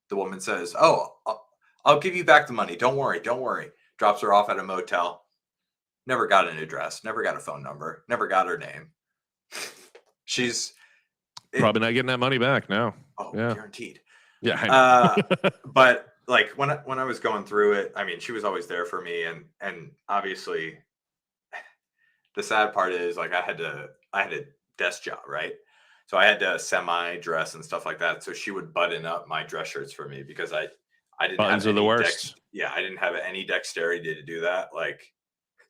Speaker 3: The woman says, "Oh, I'll give you back the money. Don't worry. Don't worry." Drops her off at a motel. Never got an address. Never got a phone number. Never got her name. She's
Speaker 1: probably not getting that money back now.
Speaker 3: Oh, yeah. Guaranteed.
Speaker 1: Yeah. I
Speaker 3: know. But like when I was going through it, I mean, she was always there for me, and obviously, the sad part is like I had a desk job, right? So I had to semi dress and stuff like that. So she would button up my dress shirts for me because I didn't
Speaker 1: buttons
Speaker 3: have
Speaker 1: are the worst.
Speaker 3: I didn't have any dexterity to do that. Like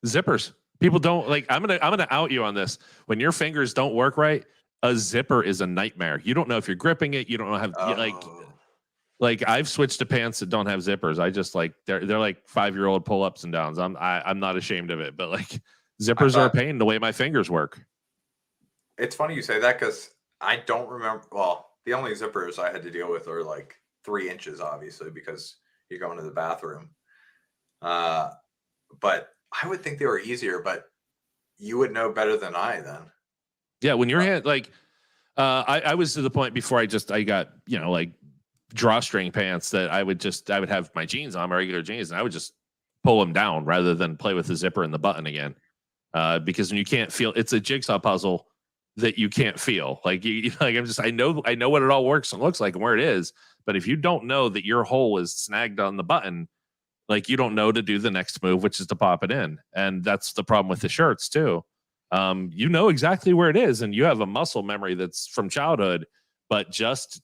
Speaker 1: zippers, people don't like. I'm gonna out you on this. When your fingers don't work right, a zipper is a nightmare. You don't know if you're gripping it. You don't know how like I've switched to pants that don't have zippers. I just like they're like 5-year-old pull-ups and downs. I'm not ashamed of it, but like zippers are a pain the way my fingers work.
Speaker 3: It's funny you say that because I don't remember. Well, the only zippers I had to deal with are like 3 inches, obviously, because you go into the bathroom. But I would think they were easier, but you would know better than I then.
Speaker 1: Yeah, when your hand like I was to the point before I got, like drawstring pants that I would have my jeans on, my regular jeans, and I would just pull them down rather than play with the zipper and the button again. Because when you can't feel, it's a jigsaw puzzle that you can't feel. Like I know what it all works and looks like and where it is, but if you don't know that your hole is snagged on the button, like you don't know to do the next move, which is to pop it in. And that's the problem with the shirts too. You know exactly where it is, and you have a muscle memory that's from childhood, but just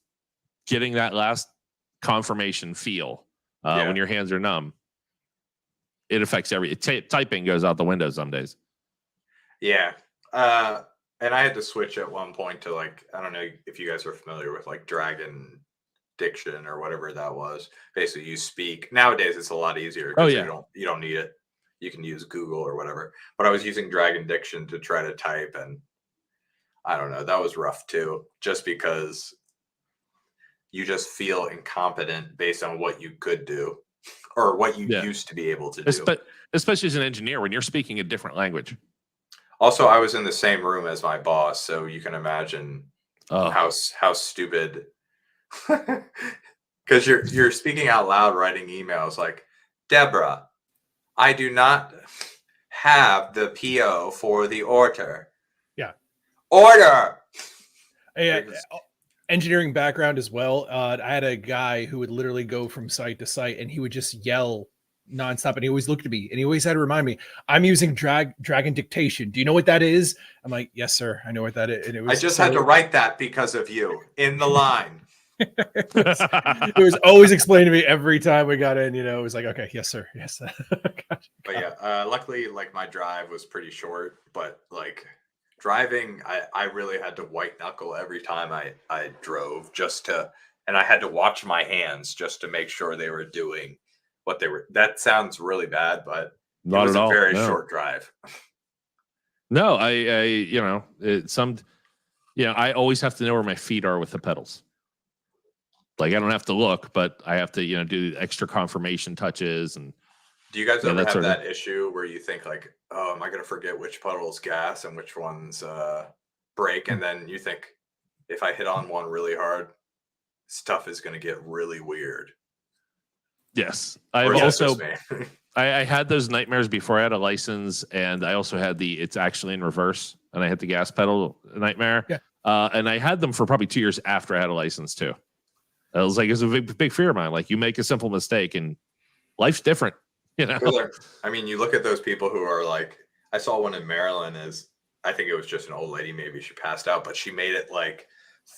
Speaker 1: getting that last confirmation feel when your hands are numb, it affects typing goes out the window some days.
Speaker 3: Yeah. And I had to switch at one point to like, I don't know if you guys are familiar with like Dragon Diction or whatever that was. Basically you speak. Nowadays it's a lot easier because you don't need it. You can use Google or whatever. But I was using Dragon Diction to try to type, and I don't know, that was rough too, just because you just feel incompetent based on what you could do or what you used to be able to do.
Speaker 1: Especially as an engineer when you're speaking a different language.
Speaker 3: Also, I was in the same room as my boss, so you can imagine how stupid. Because you're speaking out loud, writing emails like, Deborah, I do not have the PO for the order.
Speaker 2: Yeah.
Speaker 3: Order.
Speaker 2: Yeah. Engineering background as well. I had a guy who would literally go from site to site and he would just yell nonstop, and he always looked at me and he always had to remind me, I'm using Dragon Dictation. Do you know what that is? I'm like, yes, sir, I know what that is. And
Speaker 3: I just had to write that because of you in the line.
Speaker 2: It was always explained to me every time we got in, it was like, okay, yes, sir. Yes.
Speaker 3: But yeah, luckily like my drive was pretty short, but like driving, I really had to white knuckle every time I drove and I had to watch my hands just to make sure they were doing what they were. That sounds really bad, but
Speaker 1: not
Speaker 3: it was
Speaker 1: at all.
Speaker 3: A very short drive.
Speaker 1: No, I always have to know where my feet are with the pedals. Like I don't have to look, but I have to, do extra confirmation touches. And
Speaker 3: do you guys ever have that issue where you think like, oh, am I going to forget which pedal's gas and which one's brake? And then you think, if I hit on one really hard, stuff is going to get really weird.
Speaker 1: Yes. I had those nightmares before I had a license, and I also had it's actually in reverse, and I hit the gas pedal nightmare.
Speaker 2: Yeah.
Speaker 1: And I had them for probably 2 years after I had a license too. It was a big fear of mine. Like you make a simple mistake and life's different,
Speaker 3: I mean, you look at those people who are like, I saw one in Maryland I think it was just an old lady. Maybe she passed out, but she made it like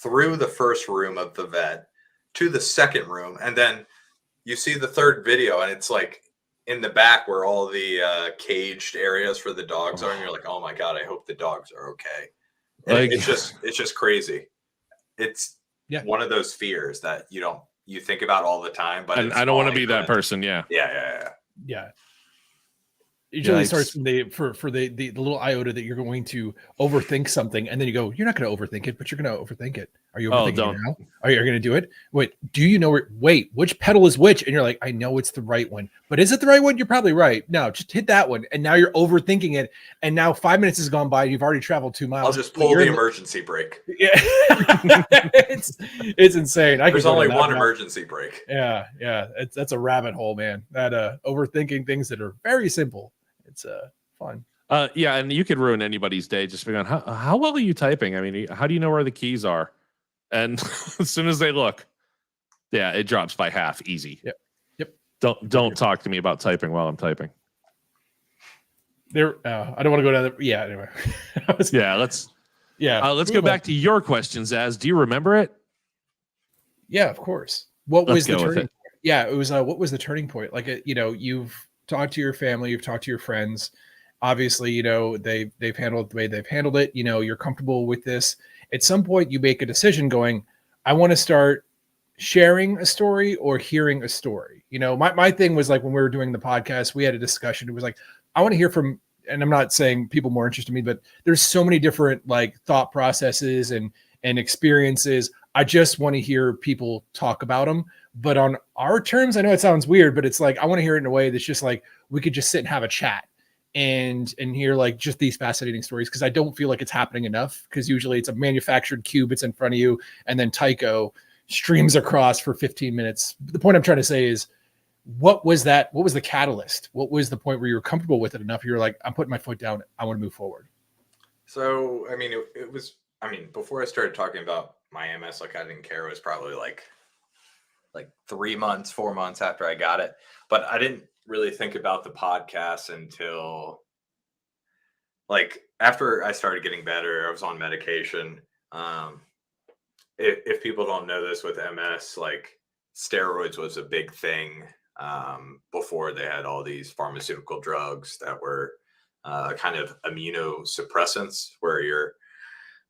Speaker 3: through the first room of the vet to the second room, and then you see the third video, and it's like in the back where all the caged areas for the dogs are, and you're like, oh my god, I hope the dogs are okay. And it's just crazy. It's one of those fears that you think about all the time, but
Speaker 1: I don't want to be that person. Yeah.
Speaker 2: It usually starts from the little iota that you're going to overthink something, and then you go, you're not going to overthink it, but you're going to overthink it. Are you overthinking it now? Are you going to do it? Wait, do you know wait, which pedal is which? And you're like, I know it's the right one, but is it the right one? You're probably right. No, just hit that one. And now you're overthinking it. And now 5 minutes has gone by. You've already traveled 2 miles.
Speaker 3: I'll just pull the emergency brake.
Speaker 2: Yeah. it's insane.
Speaker 3: There's only one emergency brake.
Speaker 2: Yeah. That's a rabbit hole, man. That overthinking things that are very simple. It's fun.
Speaker 1: Yeah, and you could ruin anybody's day just figuring out how well are you typing? I mean, how do you know where the keys are? And as soon as they look, it drops by half, easy.
Speaker 2: Yep.
Speaker 1: Don't talk to me about typing while I'm typing.
Speaker 2: I don't want to go down. Anyway.
Speaker 1: Let's go back to your questions. As do you remember it?
Speaker 2: Yeah, of course. What was the turning point? Yeah, it was. What was the turning point? Like, you've talked to your family, you've talked to your friends. Obviously, they've handled it the way they've handled it. You're comfortable with this. At some point, you make a decision going, I want to start sharing a story or hearing a story. My thing was like when we were doing the podcast, we had a discussion. It was like, I want to hear from, and I'm not saying people more interested in me, but there's so many different like thought processes and experiences. I just want to hear people talk about them, but on our terms. I know it sounds weird, but it's like, I want to hear it in a way that's just like, we could just sit and have a chat and hear like just these fascinating stories. Cause I don't feel like it's happening enough. Cause usually it's a manufactured cube. It's in front of you. And then Tycho streams across for 15 minutes. The point I'm trying to say is, what was that? What was the catalyst? What was the point where you were comfortable with it enough? You're like, I'm putting my foot down. I want to move forward.
Speaker 3: So, I mean, before I started talking about my MS, like I didn't care. It was probably like 3 months, 4 months after I got it. But I didn't really think about the podcast until like after I started getting better. I was on medication. If people don't know this with MS, like steroids was a big thing before they had all these pharmaceutical drugs that were kind of immunosuppressants, where your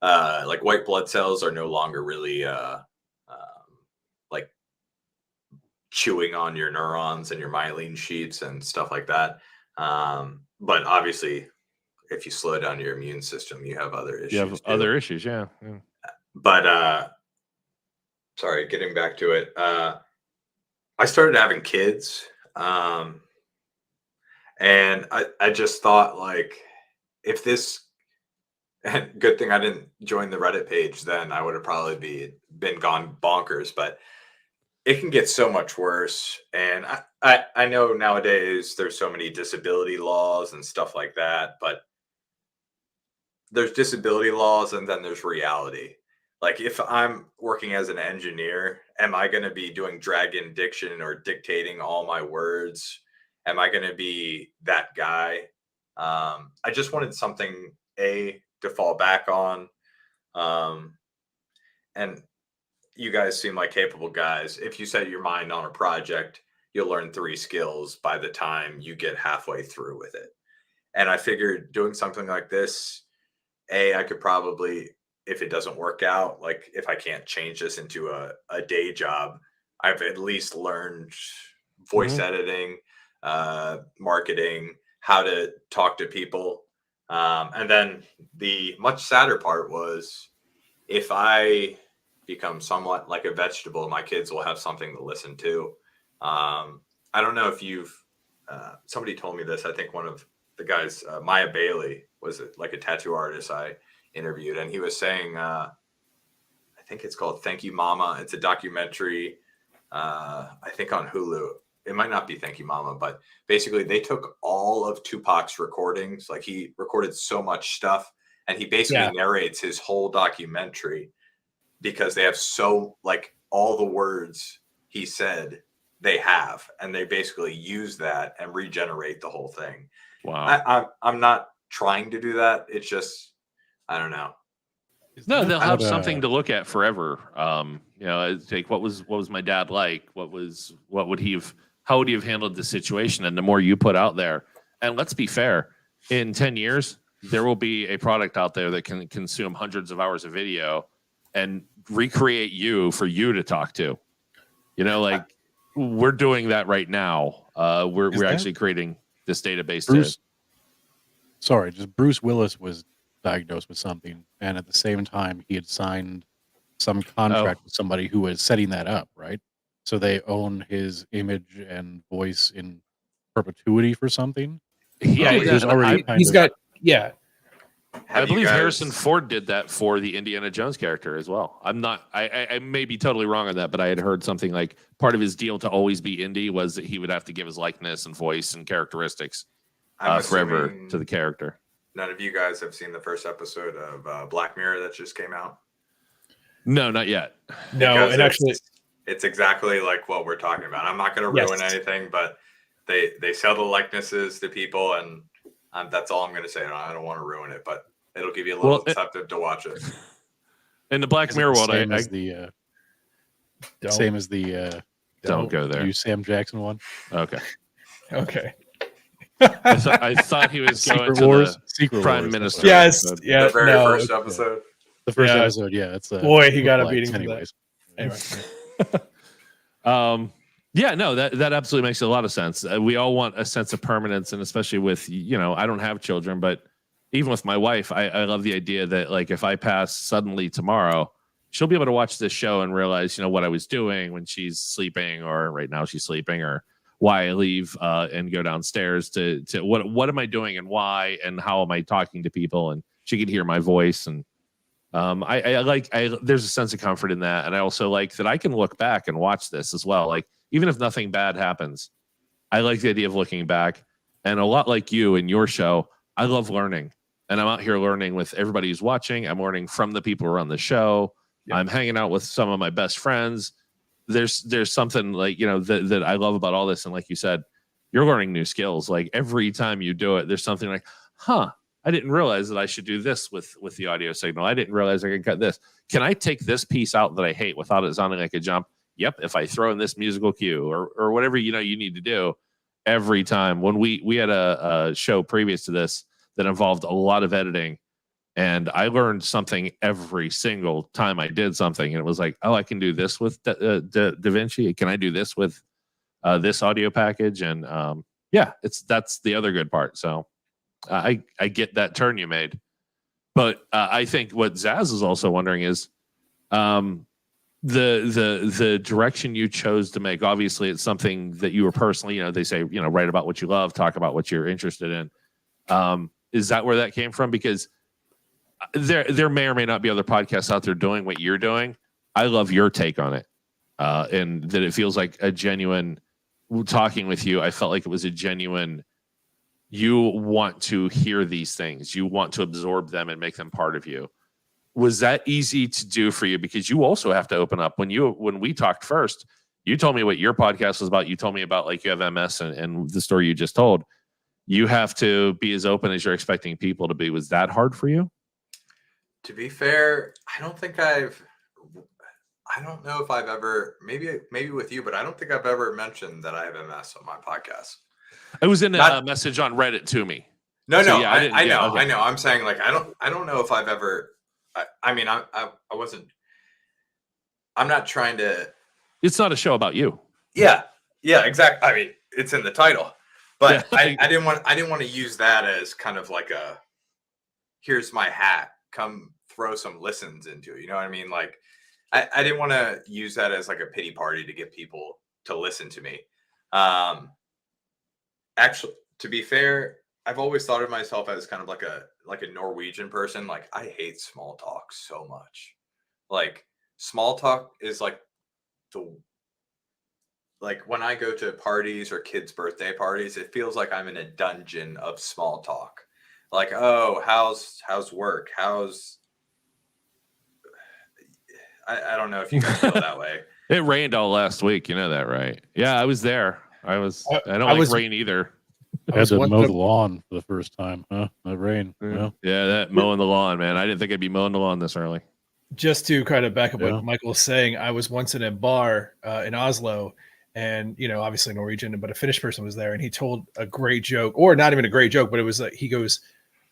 Speaker 3: like white blood cells are no longer really like chewing on your neurons and your myelin sheets and stuff like that. But obviously, if you slow down your immune system, you have other issues.
Speaker 1: You have other issues, yeah.
Speaker 3: But sorry, getting back to it. I started having kids, and I just thought, like, if this, and good thing I didn't join the Reddit page, then I would have probably been gone bonkers. But it can get so much worse. And I know nowadays there's so many disability laws and stuff like that, but there's disability laws and then there's reality. Like if I'm working as an engineer, am I going to be doing dragon diction or dictating all my words? Am I going to be that guy? I just wanted something to fall back on. And you guys seem like capable guys. If you set your mind on a project, you'll learn 3 skills by the time you get halfway through with it. And I figured doing something like this, I could probably, if it doesn't work out, like if I can't change this into a day job, I've at least learned voice editing, marketing, how to talk to people. And then the much sadder part was, if I become somewhat like a vegetable, my kids will have something to listen to. I don't know if you've, somebody told me this. I think one of the guys, Maya Bailey, was like a tattoo artist I interviewed, and he was saying, I think it's called Thank You Mama. It's a documentary, I think on Hulu. It might not be Thank You Mama, but basically they took all of Tupac's recordings. Like he recorded so much stuff, and he basically narrates his whole documentary, because they have so, like, all the words he said they have, and they basically use that and regenerate the whole thing.
Speaker 1: Wow.
Speaker 3: I'm not trying to do that. It's just, I don't know.
Speaker 1: No, they'll have something to look at forever. You know, it's like what was my dad like? How would he have handled the situation? And the more you put out there, and let's be fair, in 10 years, there will be a product out there that can consume hundreds of hours of video and recreate you for you to talk to. You know, like we're doing that right now. We're actually creating this database.
Speaker 4: Bruce Willis was diagnosed with something, and at the same time, he had signed some contract with somebody who was setting that up, right? So they own his image and voice in perpetuity for something.
Speaker 2: Yeah,
Speaker 1: I believe Harrison Ford did that for the Indiana Jones character as well. I may be totally wrong on that, but I had heard something like part of his deal to always be Indy was that he would have to give his likeness and voice and characteristics forever to the character.
Speaker 3: None of you guys have seen the first episode of Black Mirror that just came out?
Speaker 1: No, not yet.
Speaker 2: No, and actually,
Speaker 3: it's exactly like what we're talking about. I'm not going to ruin anything, but they sell the likenesses to people, and that's all I'm going to say. I don't want to ruin it, but it'll give you a little incentive to watch it.
Speaker 1: In the Black Mirror world,
Speaker 4: same as the
Speaker 1: don't go there.
Speaker 4: You Sam Jackson one.
Speaker 1: Okay. I thought he was going to the Prime Minister.
Speaker 2: Yes,
Speaker 3: the very first episode.
Speaker 4: The first episode, yeah. It's
Speaker 2: boy, he got a beating.
Speaker 4: Anyways,
Speaker 2: anyway.
Speaker 1: That absolutely makes a lot of sense. We all want a sense of permanence, and especially with I don't have children, but even with my wife, I love the idea that like if I pass suddenly tomorrow, she'll be able to watch this show and realize what I was doing when she's sleeping, or right now she's sleeping, or why I leave and go downstairs to what am I doing and why and how am I talking to people, and she could hear my voice. And there's a sense of comfort in that, and I also like that I can look back and watch this as well. Like even if nothing bad happens, I like the idea of looking back. And a lot like you in your show, I love learning, and I'm out here learning with everybody who's watching. I'm learning from the people who are on the show. Yep. I'm hanging out with some of my best friends. There's something like that I love about all this, and like you said, you're learning new skills. Like every time you do it, there's something like, I didn't realize that I should do this with the audio signal. I didn't realize I could cut this. Can I take this piece out that I hate without it sounding like a jump? Yep. If I throw in this musical cue or whatever you need to do every time. When we had a show previous to this that involved a lot of editing, and I learned something every single time I did something. And it was like, I can do this with DaVinci. Can I do this with this audio package? And that's the other good part. So I get that turn you made. But I think what Zaz is also wondering is the direction you chose to make. Obviously, it's something that you were personally, they say, write about what you love, talk about what you're interested in. Is that where that came from? Because there may or may not be other podcasts out there doing what you're doing. I love your take on it, and that it feels like a genuine talking with you. I felt like it was a genuine. You want to hear these things. You want to absorb them and make them part of you. Was that easy to do for you? Because you also have to open up. When we talked first, you told me what your podcast was about. You told me about like you have MS and the story you just told. You have to be as open as you're expecting people to be. Was that hard for you?
Speaker 3: To be fair, I don't know if I've ever, maybe with you, but I don't think I've ever mentioned that I have MS on my podcast.
Speaker 1: It was in a message on Reddit to me.
Speaker 3: No, I know. I'm saying like, I don't know if I've ever, I wasn't, I'm not trying to.
Speaker 1: It's not a show about you.
Speaker 3: Yeah, exactly. I mean, it's in the title, but yeah. I didn't want to use that as kind of like a, here's my hat. Come throw some listens into it. You know what I mean? Like, I didn't want to use that as like a pity party to get people to listen to me. Actually, to be fair, I've always thought of myself as kind of like a Norwegian person. Like, I hate small talk so much. Like, small talk is like when I go to parties or kids' birthday parties, it feels like I'm in a dungeon of small talk. Like, oh, how's work? I don't know if you guys feel that way.
Speaker 1: It rained all last week. You know that, right? Yeah, I was there. I don't like rain either.
Speaker 4: I had to mow the lawn for the first time. That rain.
Speaker 1: Yeah, that mowing the lawn, man. I didn't think I'd be mowing the lawn this early.
Speaker 2: just to kind of back up what Michael was saying, I was once in a bar in Oslo, and obviously Norwegian, but a Finnish person was there, and he told a great joke, or not even a great joke, but it was like, he goes,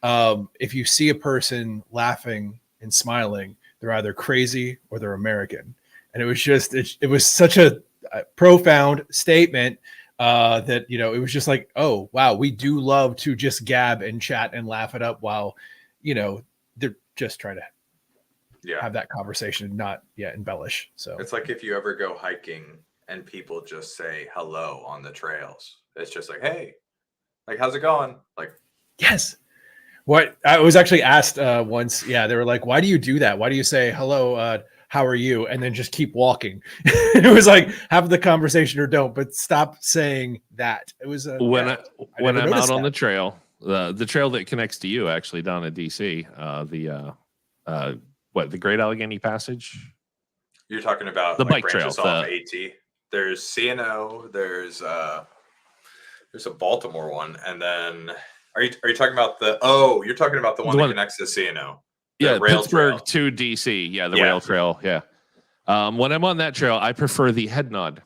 Speaker 2: if you see a person laughing and smiling, they're either crazy or they're American. And it was just, it was such a profound statement that, it was just like, oh, wow, we do love to just gab and chat and laugh it up while, they're just trying to have that conversation and not embellish. So
Speaker 3: it's like if you ever go hiking and people just say hello on the trails. It's just like, hey, like, how's it going? Like,
Speaker 2: yes. What I was actually asked once, they were like, why do you do that? Why do you say hello, how are you? And then just keep walking. It was like, have the conversation or don't, but stop saying that. It was
Speaker 1: when I'm out on the trail, the trail that connects to you actually down in DC, the Great Allegheny Passage.
Speaker 3: You're talking about
Speaker 1: the bike trail.
Speaker 3: Off AT. There's CNO. There's a Baltimore one, and then are you talking about you're talking about the one that connects to CNO?
Speaker 1: Pittsburgh to DC. Yeah, the rail trail. Yeah. When I'm on that trail, I prefer the head nod.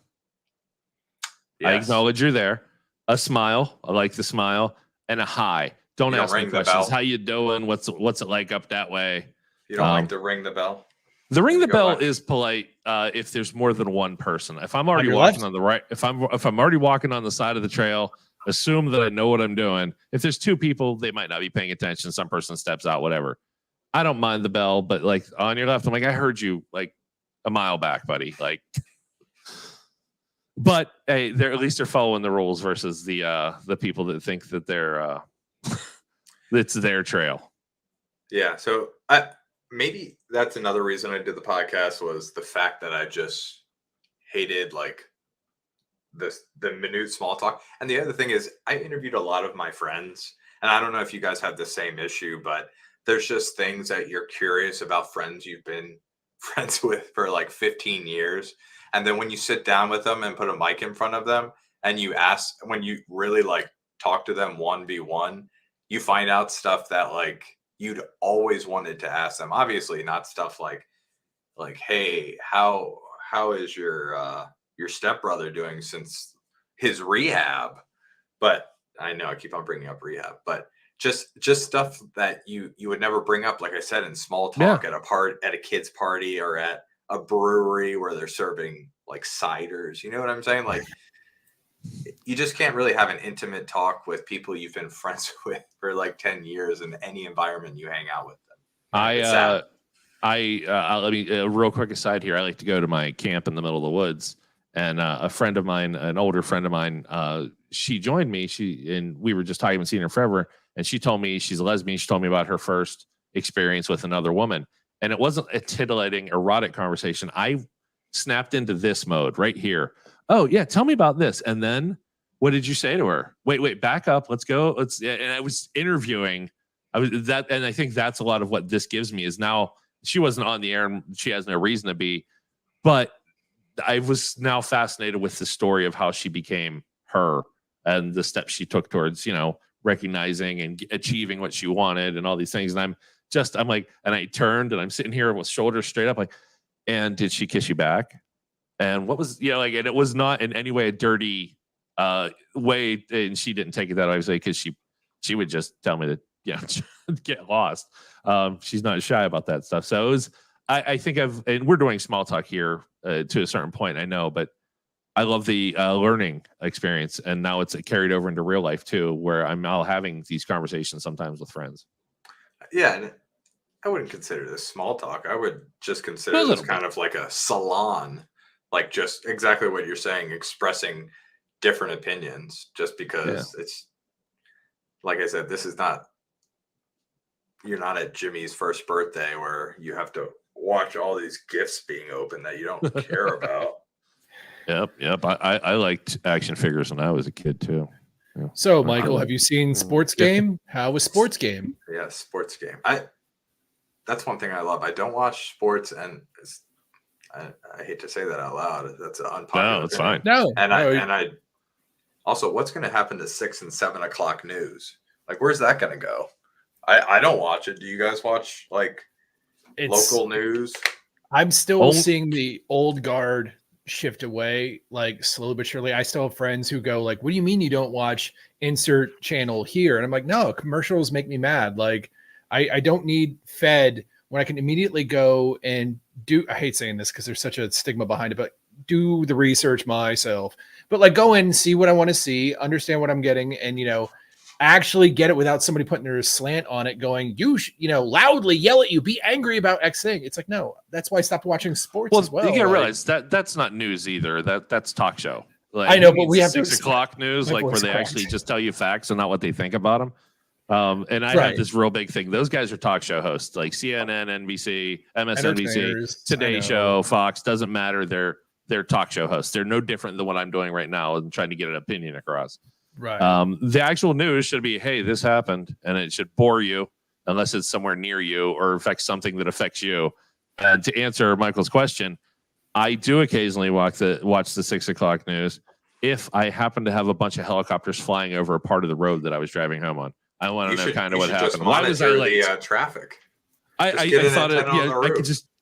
Speaker 1: Yes. I acknowledge you're there. A smile. I like the smile. And a hi. Don't ask me questions. How you doing? What's it like up that way?
Speaker 3: You don't like to ring the bell?
Speaker 1: The ring the bell is polite if there's more than one person. If I'm already walking on the right, if I'm already walking on the side of the trail, assume that I know what I'm doing. If there's two people, they might not be paying attention. Some person steps out, whatever. I don't mind the bell, but like on your left, I'm like, I heard you like a mile back, buddy. Like, but hey, at least they're following the rules versus the people that think that they're it's their trail.
Speaker 3: Yeah. So maybe that's another reason I did the podcast was the fact that I just hated like the minute small talk. And the other thing is I interviewed a lot of my friends, and I don't know if you guys have the same issue, but there's just things that you're curious about friends you've been friends with for like 15 years. And then when you sit down with them and put a mic in front of them and you ask, when you really like talk to them 1v1, you find out stuff that like you'd always wanted to ask them. Obviously not stuff like, hey, how is your stepbrother doing since his rehab? But I know I keep on bringing up rehab, but just stuff that you would never bring up, like I said, in small talk at a kid's party or at a brewery where they're serving like ciders. You know what I'm saying? Like you just can't really have an intimate talk with people you've been friends with for like 10 years in any environment you hang out with them.
Speaker 1: Let me a real quick aside here. I like to go to my camp in the middle of the woods, and a friend of mine, an older friend of mine, she joined me. And we were just talking and seeing her forever. And she told me she's a lesbian. She told me about her first experience with another woman. And it wasn't a titillating, erotic conversation. I snapped into this mode right here. Oh, yeah, tell me about this. And then what did you say to her? Wait, back up. Let's go. And I was interviewing. And I think that's a lot of what this gives me is now she wasn't on the air and she has no reason to be. But I was now fascinated with the story of how she became her and the steps she took towards, recognizing and achieving what she wanted and all these things. And I'm like, and I turned and I'm sitting here with shoulders straight up, like, and did she kiss you back? And what was, and it was not in any way a dirty way. And she didn't take it that way, because she would just tell me that, get lost. She's not shy about that stuff. So it was, I think and we're doing small talk here to a certain point, I know, but I love the learning experience, and now it's carried over into real life too, where I'm now having these conversations sometimes with friends.
Speaker 3: Yeah, and I wouldn't consider this small talk. I would just consider this kind of like a salon, like just exactly what you're saying, expressing different opinions. Just because it's, like I said, you're not at Jimmy's first birthday where you have to watch all these gifts being opened that you don't care about.
Speaker 1: Yep. I liked action figures when I was a kid too. Yeah.
Speaker 2: So, Michael, have you seen Sports Game? How was Sports Game?
Speaker 3: Yeah, Sports Game. That's one thing I love. I don't watch sports, and I hate to say that out loud. That's an unpopular.
Speaker 1: No, it's
Speaker 3: opinion.
Speaker 1: fine.
Speaker 2: No,
Speaker 3: I also, what's going to happen to 6 and 7 o'clock news? Like, where's that going to go? I don't watch it. Do you guys watch like local news.
Speaker 2: I'm still seeing the old guard shift away, like slowly but surely. I still have friends who go like, what do you mean you don't watch insert channel here? And I'm like, no, commercials make me mad. Like I don't need fed when I can immediately go and do, I hate saying this because there's such a stigma behind it, but do the research myself. But like go in, see what I want to see, understand what I'm getting, and actually get it without somebody putting their slant on it going, loudly yell at you, be angry about X thing. It's like, no, that's why I stopped watching sports as well.
Speaker 1: You gotta realize that's not news either. That's talk show. Like,
Speaker 2: I know, but we have
Speaker 1: 6 o'clock news, like where they actually just tell you facts and not what they think about them. And I have this real big thing. Those guys are talk show hosts, like CNN, NBC, MSNBC, Today Show, Fox. Doesn't matter. They're talk show hosts. They're no different than what I'm doing right now and trying to get an opinion across.
Speaker 2: Right.
Speaker 1: The actual news should be, hey, this happened, and it should bore you unless it's somewhere near you or affects something that affects you. And to answer Michael's question, I do occasionally watch the 6 o'clock news if I happen to have a bunch of helicopters flying over a part of the road that I was driving home on. I want to know kind of what happened. Why was I late?
Speaker 3: The traffic.
Speaker 1: I thought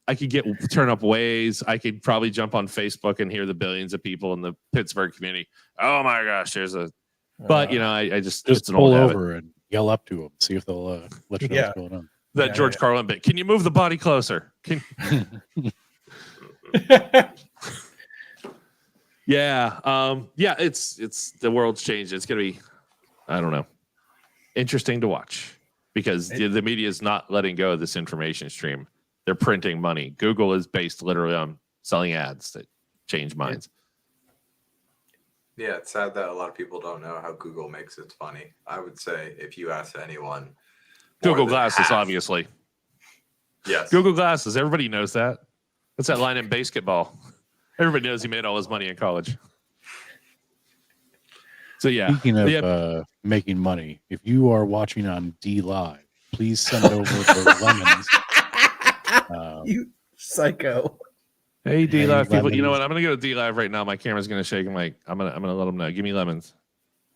Speaker 1: I could turn up Waze. I could probably jump on Facebook and hear the billions of people in the Pittsburgh community. Oh my gosh, there's a. But I just it's an
Speaker 4: pull
Speaker 1: old
Speaker 4: over
Speaker 1: habit.
Speaker 4: and yell up to them, see if they'll let you know what's going on.
Speaker 1: That George Carlin bit. Can you move the body closer? It's the world's changed. It's gonna be, I don't know, interesting to watch because the media is not letting go of this information stream. They're printing money. Google is based literally on selling ads that change minds.
Speaker 3: Yeah, it's sad that a lot of people don't know how Google makes it funny. I would say if you ask anyone,
Speaker 1: Google Glasses, obviously.
Speaker 3: Yes.
Speaker 1: Google Glasses. Everybody knows that. That's that line in basketball. Everybody knows he made all his money in college. So yeah.
Speaker 4: Speaking of making money, if you are watching on D Live, please send over the lemons.
Speaker 2: You psycho.
Speaker 1: Hey D Live people, you know what? I'm gonna go to D Live right now. My camera's gonna shake. I'm gonna let them know. Give me lemons.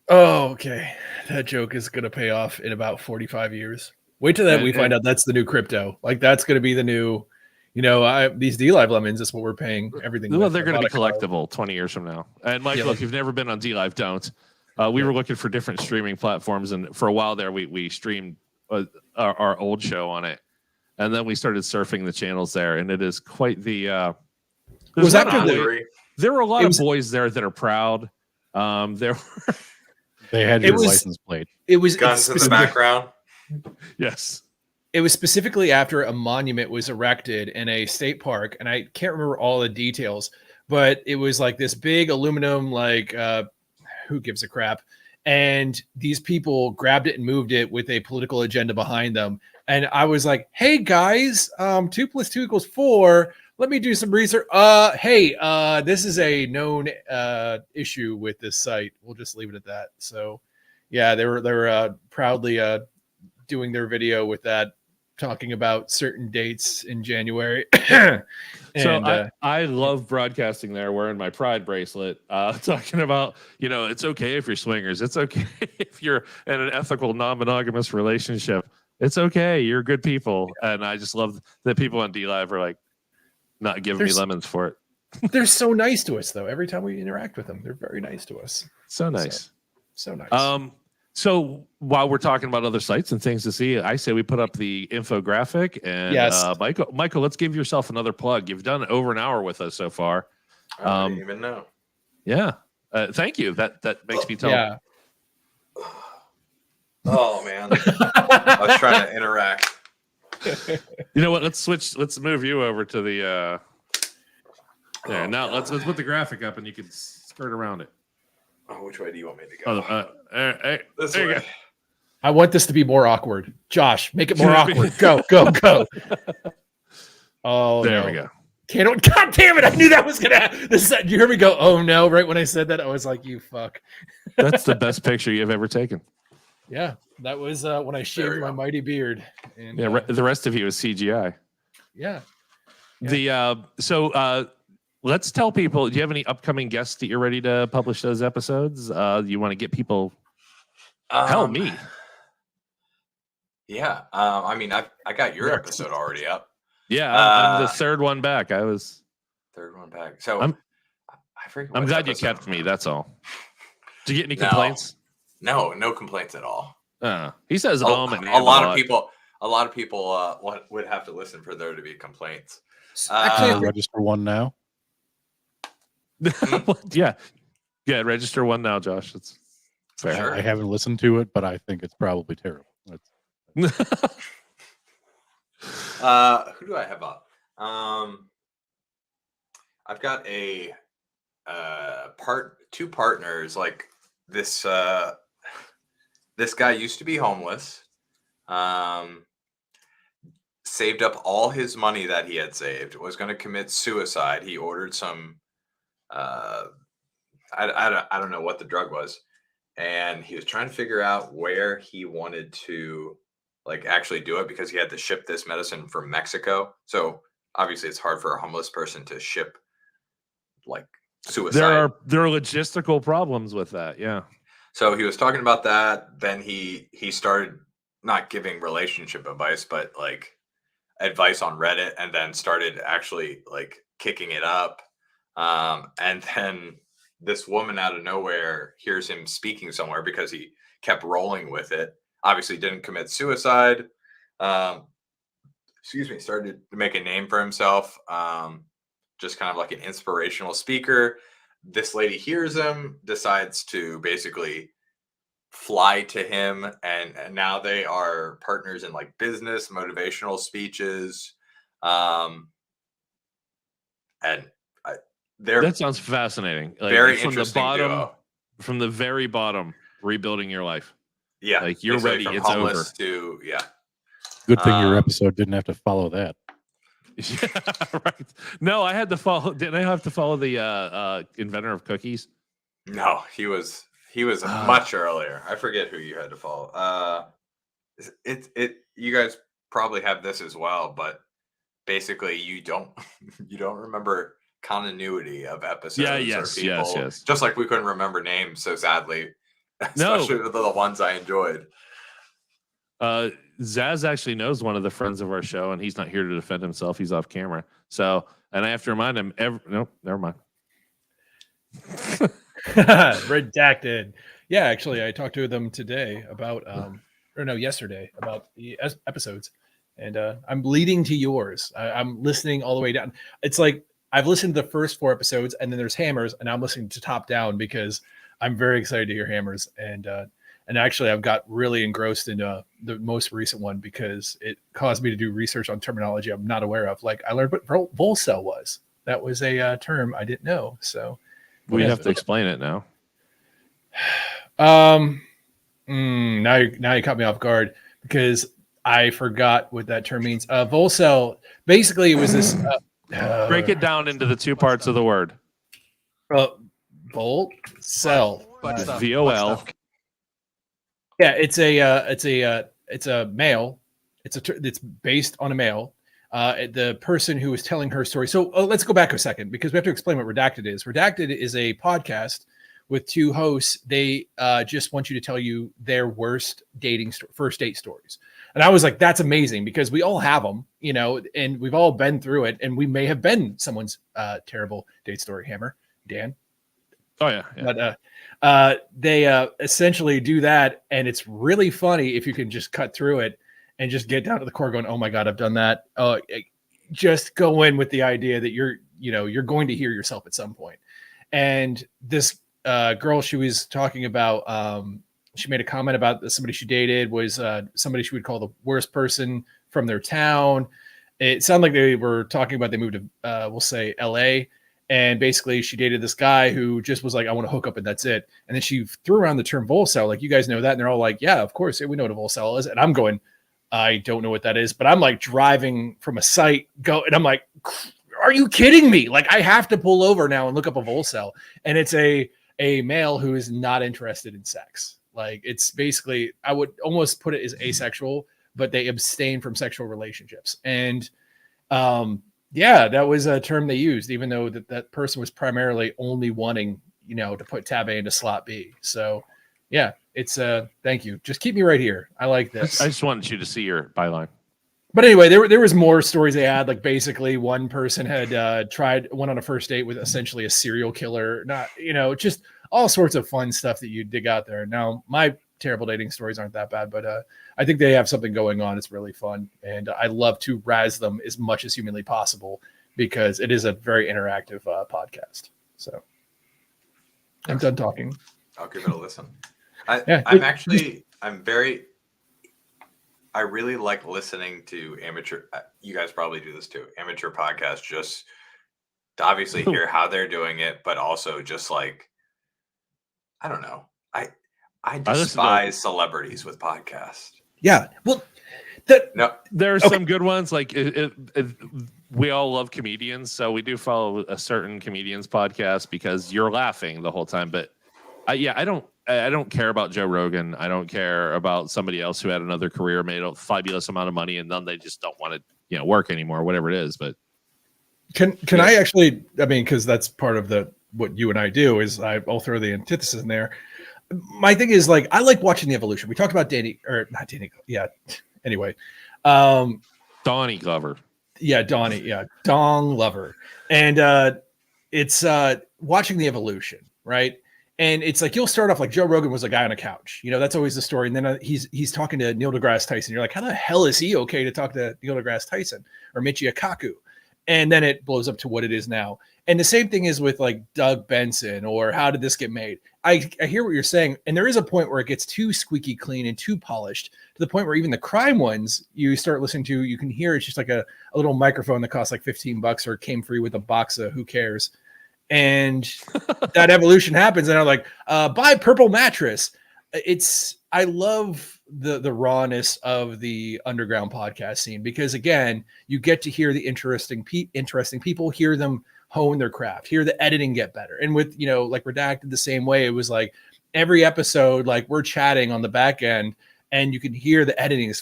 Speaker 2: Oh, okay. That joke is gonna pay off in about 45 years. Wait till that we find out that's the new crypto. Like that's gonna be the new, these D Live lemons is what we're paying everything.
Speaker 1: Well, they're gonna be collectible 20 years from now. And Michael, if you've never been on D Live, don't. We were looking for different streaming platforms, and for a while there, we streamed our old show on it, and then we started surfing the channels there, and it is quite the. There were a lot of boys there that are proud. They
Speaker 4: had your license plate.
Speaker 2: It was
Speaker 3: guns in the background.
Speaker 1: Yes.
Speaker 2: It was specifically after a monument was erected in a state park, and I can't remember all the details, but it was like this big aluminum, who gives a crap? And these people grabbed it and moved it with a political agenda behind them. And I was like, hey guys, 2 + 2 = 4. Let me do some research. This is a known issue with this site. We'll just leave it at that. So, yeah, they were proudly doing their video with that, talking about certain dates in January.
Speaker 1: I love broadcasting there, wearing my Pride bracelet, talking about, it's okay if you're swingers. It's okay if you're in an ethical, non-monogamous relationship. It's okay. You're good people. And I just love that people on D Live are like, not giving me lemons for it.
Speaker 2: They're so nice to us, though. Every time we interact with them, they're very nice to us.
Speaker 1: So nice.
Speaker 2: So nice.
Speaker 1: So while we're talking about other sites and things to see, I say we put up the infographic. And Michael, let's give yourself another plug. You've done over an hour with us so far.
Speaker 3: I don't even know.
Speaker 1: Yeah. Thank you. That makes me tell.
Speaker 2: Yeah.
Speaker 3: Oh, man. I was trying to interact.
Speaker 1: You know what? Let's move you over to the now let's put the graphic up and you can skirt around it.
Speaker 3: Oh, which way do you want me to go?
Speaker 1: This
Speaker 3: way.
Speaker 1: Go.
Speaker 2: I want this to be more awkward. Josh, make it more awkward. Go. Oh,
Speaker 1: there we go.
Speaker 2: God damn it. I knew that was going to happen. Did you hear me go, oh no, right when I said that? I was like, you fuck.
Speaker 1: That's the best picture you've ever taken.
Speaker 2: Yeah, that was when I shaved my mighty beard. And
Speaker 1: the rest of you is CGI.
Speaker 2: Yeah.
Speaker 1: Let's tell people, do you have any upcoming guests that you're ready to publish those episodes? You want to get people me.
Speaker 3: Yeah. I got your episode already up.
Speaker 1: Yeah, I'm the third one back. I was
Speaker 3: third one back. So I forget.
Speaker 1: I'm glad you kept me. That's all. Did you get any complaints?
Speaker 3: No complaints at all.
Speaker 1: He says
Speaker 3: a lot of people would have to listen for there to be complaints.
Speaker 4: Actually, register one now.
Speaker 1: Yeah, register one now, Josh. It's fair.
Speaker 3: Sure.
Speaker 4: I haven't listened to it, but I think it's probably terrible.
Speaker 3: Who do I have up? I've got two partners. Like this this guy used to be homeless, saved up all his money that he had saved, was going to commit suicide. He ordered some I don't know what the drug was, and he was trying to figure out where he wanted to like actually do it, because he had to ship this medicine from Mexico. So obviously it's hard for a homeless person to ship like suicide.
Speaker 1: There are logistical problems with that. Yeah.
Speaker 3: So he was talking about that. Then he started not giving relationship advice, but like advice on Reddit, and then started actually like kicking it up. And then this woman out of nowhere hears him speaking somewhere, because he kept rolling with it. Obviously didn't commit suicide. Started to make a name for himself. Just kind of like an inspirational speaker. This lady hears him, decides to basically fly to him, and now they are partners in like business, motivational speeches.
Speaker 1: That sounds fascinating. Like,
Speaker 3: very
Speaker 1: from
Speaker 3: interesting
Speaker 1: the bottom,
Speaker 3: duo.
Speaker 1: From the very bottom, rebuilding your life.
Speaker 3: Yeah,
Speaker 1: like you're ready.
Speaker 3: From
Speaker 1: it's over.
Speaker 3: To
Speaker 4: Good thing your episode didn't have to follow that.
Speaker 1: Yeah, right. No, I had to follow. Didn't I have to follow the inventor of cookies?
Speaker 3: No, he was much earlier. I forget who you had to follow. You guys probably have this as well, but basically you don't remember continuity of episodes.
Speaker 1: Yeah, yes, yes.
Speaker 3: Just like we couldn't remember names, so sadly, especially with the ones I enjoyed.
Speaker 1: Zaz actually knows one of the friends of our show, and he's not here to defend himself. He's off camera. So, and I have to remind him. Nope, never mind.
Speaker 2: Redacted. Yeah, actually, I talked to them today about, yesterday about the episodes, and I'm leading to yours. I'm listening all the way down. It's like I've listened to the first 4 episodes, and then there's Hammers, and I'm listening to top down because I'm very excited to hear Hammers. And actually, I've got really engrossed in the most recent one because it caused me to do research on terminology I'm not aware of. Like I learned what Volcel was. That was a term I didn't know. So
Speaker 1: we have to explain it now.
Speaker 2: Now you caught me off guard because I forgot what that term means. Volcel, basically, it was this.
Speaker 1: Break it down into the 2 parts of the word.
Speaker 2: Volt cell.
Speaker 1: VOL.
Speaker 2: Yeah, it's a male. It's based on a male. The person who was telling her story. So let's go back a second because we have to explain what Redacted is. Redacted is a podcast with 2 hosts. They just want you to tell you their worst first date stories. And I was like, that's amazing because we all have them, and we've all been through it, and we may have been someone's terrible date story. Hammer, Dan.
Speaker 1: Oh yeah.
Speaker 2: But they essentially do that, and it's really funny if you can just cut through it and just get down to the core, going, "Oh my god, I've done that." Just go in with the idea that you're going to hear yourself at some point. And this girl she was talking about, she made a comment about somebody she dated was somebody she would call the worst person from their town. It sounded like they were talking about they moved to we'll say LA. And basically, she dated this guy who just was like, I want to hook up and that's it. And then she threw around the term Volcel, like, you guys know that. And they're all like, yeah, of course. We know what a Volcel is. And I'm going, I don't know what that is. But I'm like driving from a site, and I'm like, are you kidding me? Like, I have to pull over now and look up a Volcel. And it's a male who is not interested in sex. Like, it's basically, I would almost put it as asexual, but they abstain from sexual relationships. And yeah, that was a term they used, even though that person was primarily only wanting, to put tab A into slot B. So, yeah, it's thank you. Just keep me right here. I like this.
Speaker 1: I just wanted you to see your byline.
Speaker 2: But anyway, there was more stories they had. Like basically, one person had went on a first date with essentially a serial killer. Not just all sorts of fun stuff that you dig out there. Now, my terrible dating stories aren't that bad, but I think they have something going on. It's really fun, and I love to razz them as much as humanly possible because it is a very interactive podcast. So I'm done talking.
Speaker 3: I'll give it a listen. I really like listening to amateur. You guys probably do this too. Amateur podcasts, just to obviously hear how they're doing it, but also just like, I don't know. I despise celebrities with podcasts.
Speaker 2: Yeah, well,
Speaker 1: there are some good ones. Like we all love comedians, so we do follow a certain comedian's podcast because you're laughing the whole time. But I don't care about Joe Rogan. I don't care about somebody else who had another career, made a fabulous amount of money, and then they just don't want to, work anymore, whatever it is. But
Speaker 2: can I actually? I mean, because that's part of what you and I do is I'll throw the antithesis in there. My thing is like I like watching the evolution. We talked about not Danny. Yeah. Anyway,
Speaker 1: Donnie Glover.
Speaker 2: Yeah, Donnie. Yeah, Dong Lover, and it's watching the evolution, right? And it's like you'll start off like Joe Rogan was a guy on a couch. That's always the story. And then he's talking to Neil deGrasse Tyson. You're like, how the hell is he okay to talk to Neil deGrasse Tyson or Michio Kaku? And then it blows up to what it is now. And the same thing is with like Doug Benson or how did this get made? I hear what you're saying. And there is a point where it gets too squeaky clean and too polished to the point where even the crime ones you start listening to, you can hear it's just like a little microphone that costs like $15 or came free with a box of who cares. And that evolution happens. And I'm like, buy Purple Mattress. I love the rawness of the underground podcast scene because again, you get to hear the interesting people, hear them hone their craft, hear the editing get better. And with, like Redacted the same way, it was like every episode, like we're chatting on the back end and you can hear the editing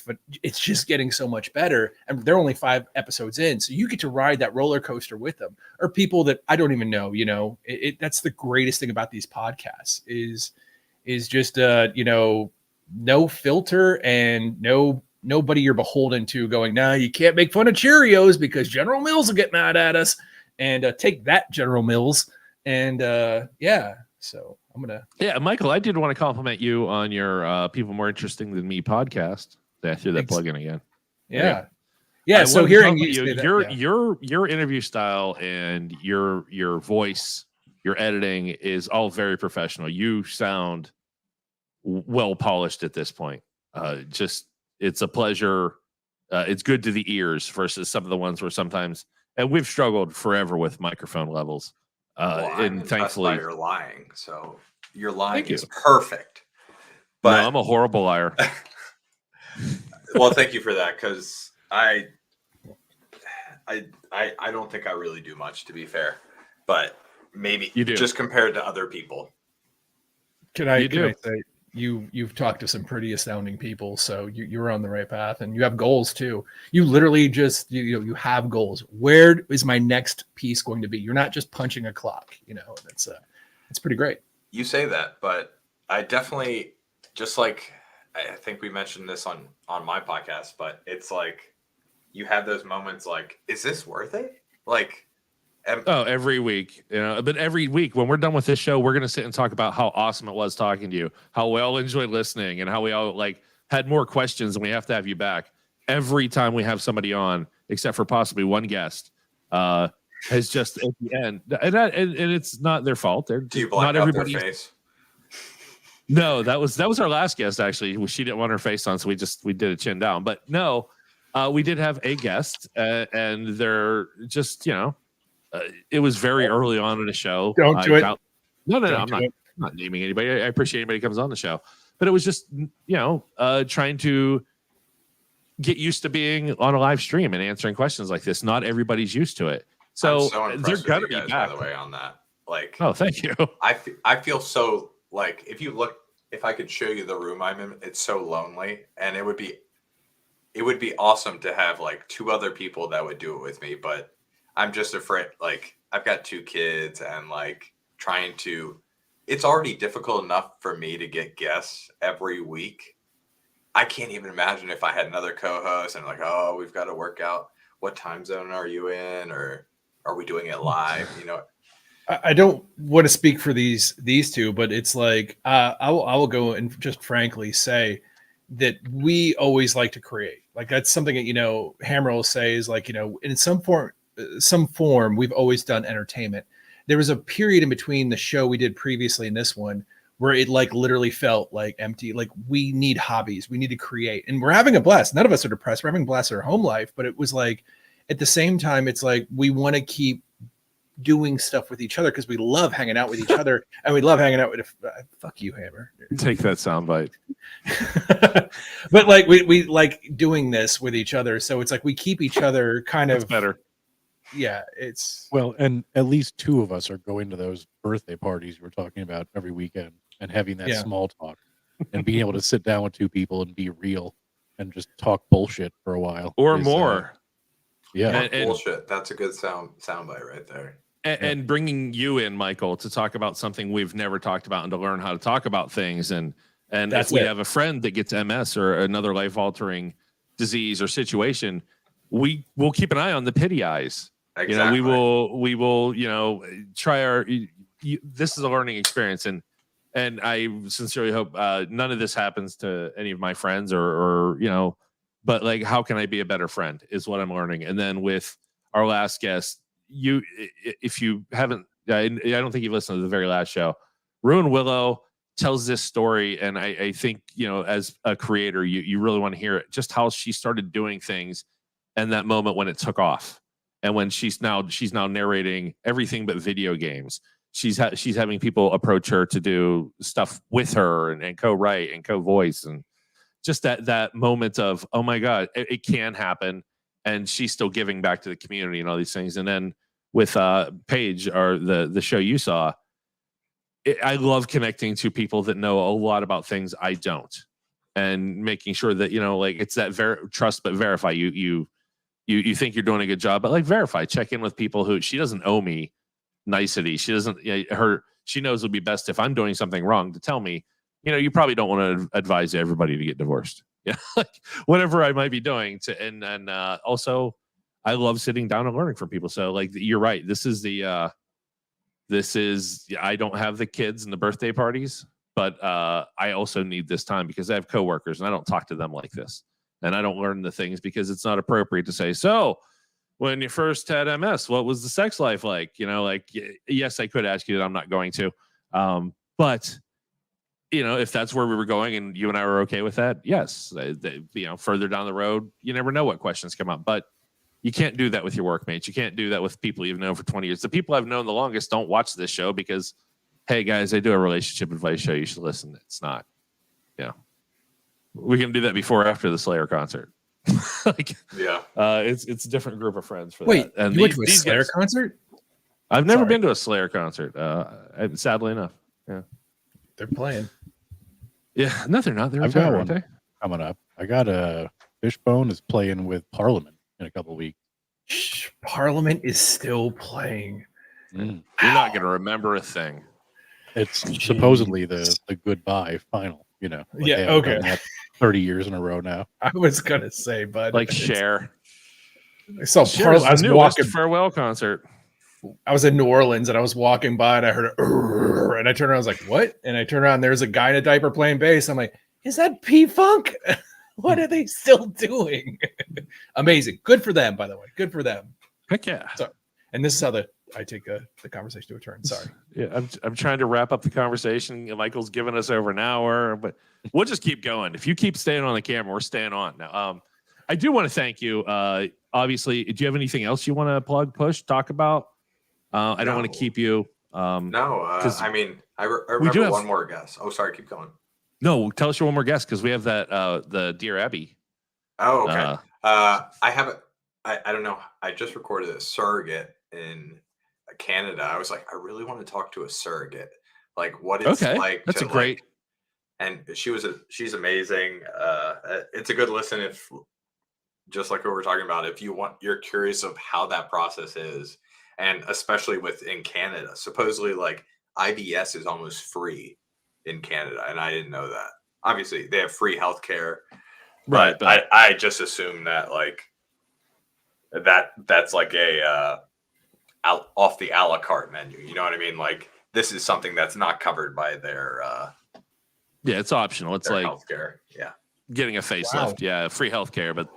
Speaker 2: it's just getting so much better. And they're only 5 episodes in. So you get to ride that roller coaster with them or people that I don't even know, that's the greatest thing about these podcasts is just, no filter and nobody you're beholden to going, no, you can't make fun of Cheerios because General Mills will get mad at us and take that General Mills. And so I'm going to.
Speaker 1: Yeah, Michael, I did want to compliment you on your People More Interesting Than Me podcast. I threw that plug in again.
Speaker 2: Yeah. So hearing
Speaker 1: your interview style and your voice, your editing is all very professional. You sound well polished at this point. It's a pleasure. It's good to the ears versus some of the ones where sometimes, and we've struggled forever with microphone levels. And thankfully,
Speaker 3: you're lying. So your lying is perfect. But
Speaker 1: no, I'm a horrible liar.
Speaker 3: Well, thank you for that because I don't think I really do much, to be fair. But maybe
Speaker 1: you do.
Speaker 3: Just compared to other people.
Speaker 2: Can I say you've talked to some pretty astounding people, so you're on the right path, and you have goals too. You literally just you have goals. Where is my next piece going to be? You're not just punching a clock. It's pretty great.
Speaker 3: You say that, but I definitely just like I think we mentioned this on my podcast, but it's like you have those moments like, is this worth it? Like.
Speaker 1: Every week, but every week when we're done with this show, we're going to sit and talk about how awesome it was talking to you, how we all enjoyed listening, and how we all had more questions, and we have to have you back every time we have somebody on, except for possibly one guest, has just at the end, and it's not their fault.
Speaker 3: Do you black out their face?
Speaker 1: No, that was our last guest. Actually, she didn't want her face on, so we did a chin down. But no, we did have a guest, and they're just it was very early on in the show.
Speaker 2: Don't do it.
Speaker 1: No. I'm not naming anybody. I appreciate anybody who comes on the show, but it was just trying to get used to being on a live stream and answering questions like this. Not everybody's used to it, so they're gonna be back.
Speaker 3: By the way, on that,
Speaker 1: oh, thank you.
Speaker 3: I feel so like if I could show you the room I'm in, it's so lonely, and it would be awesome to have like 2 other people that would do it with me, but. I'm just afraid, like, I've got 2 kids and, like, it's already difficult enough for me to get guests every week. I can't even imagine if I had another co-host and like, oh, we've got to work out what time zone are you in, or are we doing it live? You know,
Speaker 2: I don't want to speak for these two, but it's like I will go and just frankly say that we always like to create. Like that's something that Hammer will say is like in some form we've always done entertainment. There was a period in between the show we did previously and this one where it like literally felt like empty. Like we need hobbies, we need to create, and we're having a blast. None of us are depressed. We're having a blast in our home life, but it was like at the same time, it's like we want to keep doing stuff with each other because we love hanging out with each other, and we love hanging out with fuck you, Hammer.
Speaker 1: Take that soundbite.
Speaker 2: But like we like doing this with each other, so it's like we keep each other kind of
Speaker 1: better.
Speaker 2: Yeah, it's
Speaker 4: well, and at least two of us are going to those birthday parties we're talking about every weekend and having that small talk and being able to sit down with two people and be real and just talk bullshit for a while
Speaker 1: or more.
Speaker 3: And bullshit. That's a good soundbite right there.
Speaker 1: And bringing you in, Michael, to talk about something we've never talked about and to learn how to talk about things. And if we have a friend that gets MS or another life-altering disease or situation, we will keep an eye on the pity eyes.
Speaker 3: Exactly.
Speaker 1: We will try our. This is a learning experience, and I sincerely hope none of this happens to any of my friends or But like, how can I be a better friend is what I'm learning. And then with our last guest, if you haven't, I don't think you've listened to the very last show. Ruin Willow tells this story, and I think as a creator, you really want to hear it. Just how she started doing things, and that moment when it took off, and when she's now narrating everything but video games. She's having people approach her to do stuff with her and co-write and co-voice, and just that moment of, oh my God, it can happen. And she's still giving back to the community and all these things. And then with Paige, or the show you saw, I love connecting to people that know a lot about things I don't, and making sure that like it's that trust but verify. You think you're doing a good job, but like verify, check in with people who she doesn't owe me nicety. She doesn't. She knows it would be best if I'm doing something wrong to tell me. You probably don't want to advise everybody to get divorced. Yeah, like whatever I might be doing to, and also I love sitting down and learning from people. So like you're right. This is I don't have the kids and the birthday parties, but I also need this time because I have coworkers and I don't talk to them like this, and I don't learn the things because it's not appropriate to say. So when you first had MS, what was the sex life like? Yes, I could ask you that. I'm not going to, but. If that's where we were going and you and I were okay with that, yes. Further down the road, you never know what questions come up, but you can't do that with your workmates. You can't do that with people you've known for 20 years. The people I've known the longest don't watch this show because, hey guys, I do a relationship advice show. You should listen. It's not, we can do that before or after the Slayer concert. It's a different group of friends for that.
Speaker 2: Wait, and you went to a Slayer concert?
Speaker 1: I've never been to a Slayer concert. Sadly enough. Yeah.
Speaker 2: They're playing.
Speaker 1: Yeah, no, they're not.
Speaker 4: I've got one coming up. I got a Fishbone is playing with Parliament in a couple of weeks.
Speaker 2: Parliament is still playing.
Speaker 1: You're not going to remember a thing.
Speaker 4: It's supposedly the goodbye final. Okay. 30 years in a row now.
Speaker 2: I was gonna say, but
Speaker 1: like Cher.
Speaker 2: I saw Parliament. I was walking
Speaker 1: farewell concert.
Speaker 2: I was in New Orleans and I was walking by and I heard and I turned around. I was like, what? And I turned around. There's a guy in a diaper playing bass. I'm like, is that P-Funk? What are they still doing? Amazing. Good for them, by the way. Good for them.
Speaker 1: Heck yeah.
Speaker 2: So, and this is how I take the conversation to a turn. Sorry.
Speaker 1: Yeah, I'm trying to wrap up the conversation. Michael's given us over an hour, but we'll just keep going. If you keep staying on the camera, we're staying on. Now, I do want to thank you. Obviously, do you have anything else you want to plug, push, talk about? I don't want to keep you.
Speaker 3: I remember one more guess. Oh, sorry, keep going.
Speaker 1: No, tell us your one more guess because we have that the Dear Abby.
Speaker 3: Oh, okay. I have I don't know. I just recorded a surrogate in Canada. I was like, I really want to talk to a surrogate. Like what it's like.
Speaker 1: That's a great.
Speaker 3: And she's amazing. It's a good listen if, just like what we're talking about, if you're curious of how that process is. And especially in Canada, supposedly like IVS is almost free in Canada. And I didn't know that. Obviously they have free healthcare
Speaker 1: Right.
Speaker 3: But I just assume that like that's like a off the a la carte menu. You know what I mean? Like this is something that's not covered by their
Speaker 1: yeah, it's optional. It's like
Speaker 3: healthcare. Yeah.
Speaker 1: getting a facelift.
Speaker 2: Wow.
Speaker 1: Yeah, free healthcare, but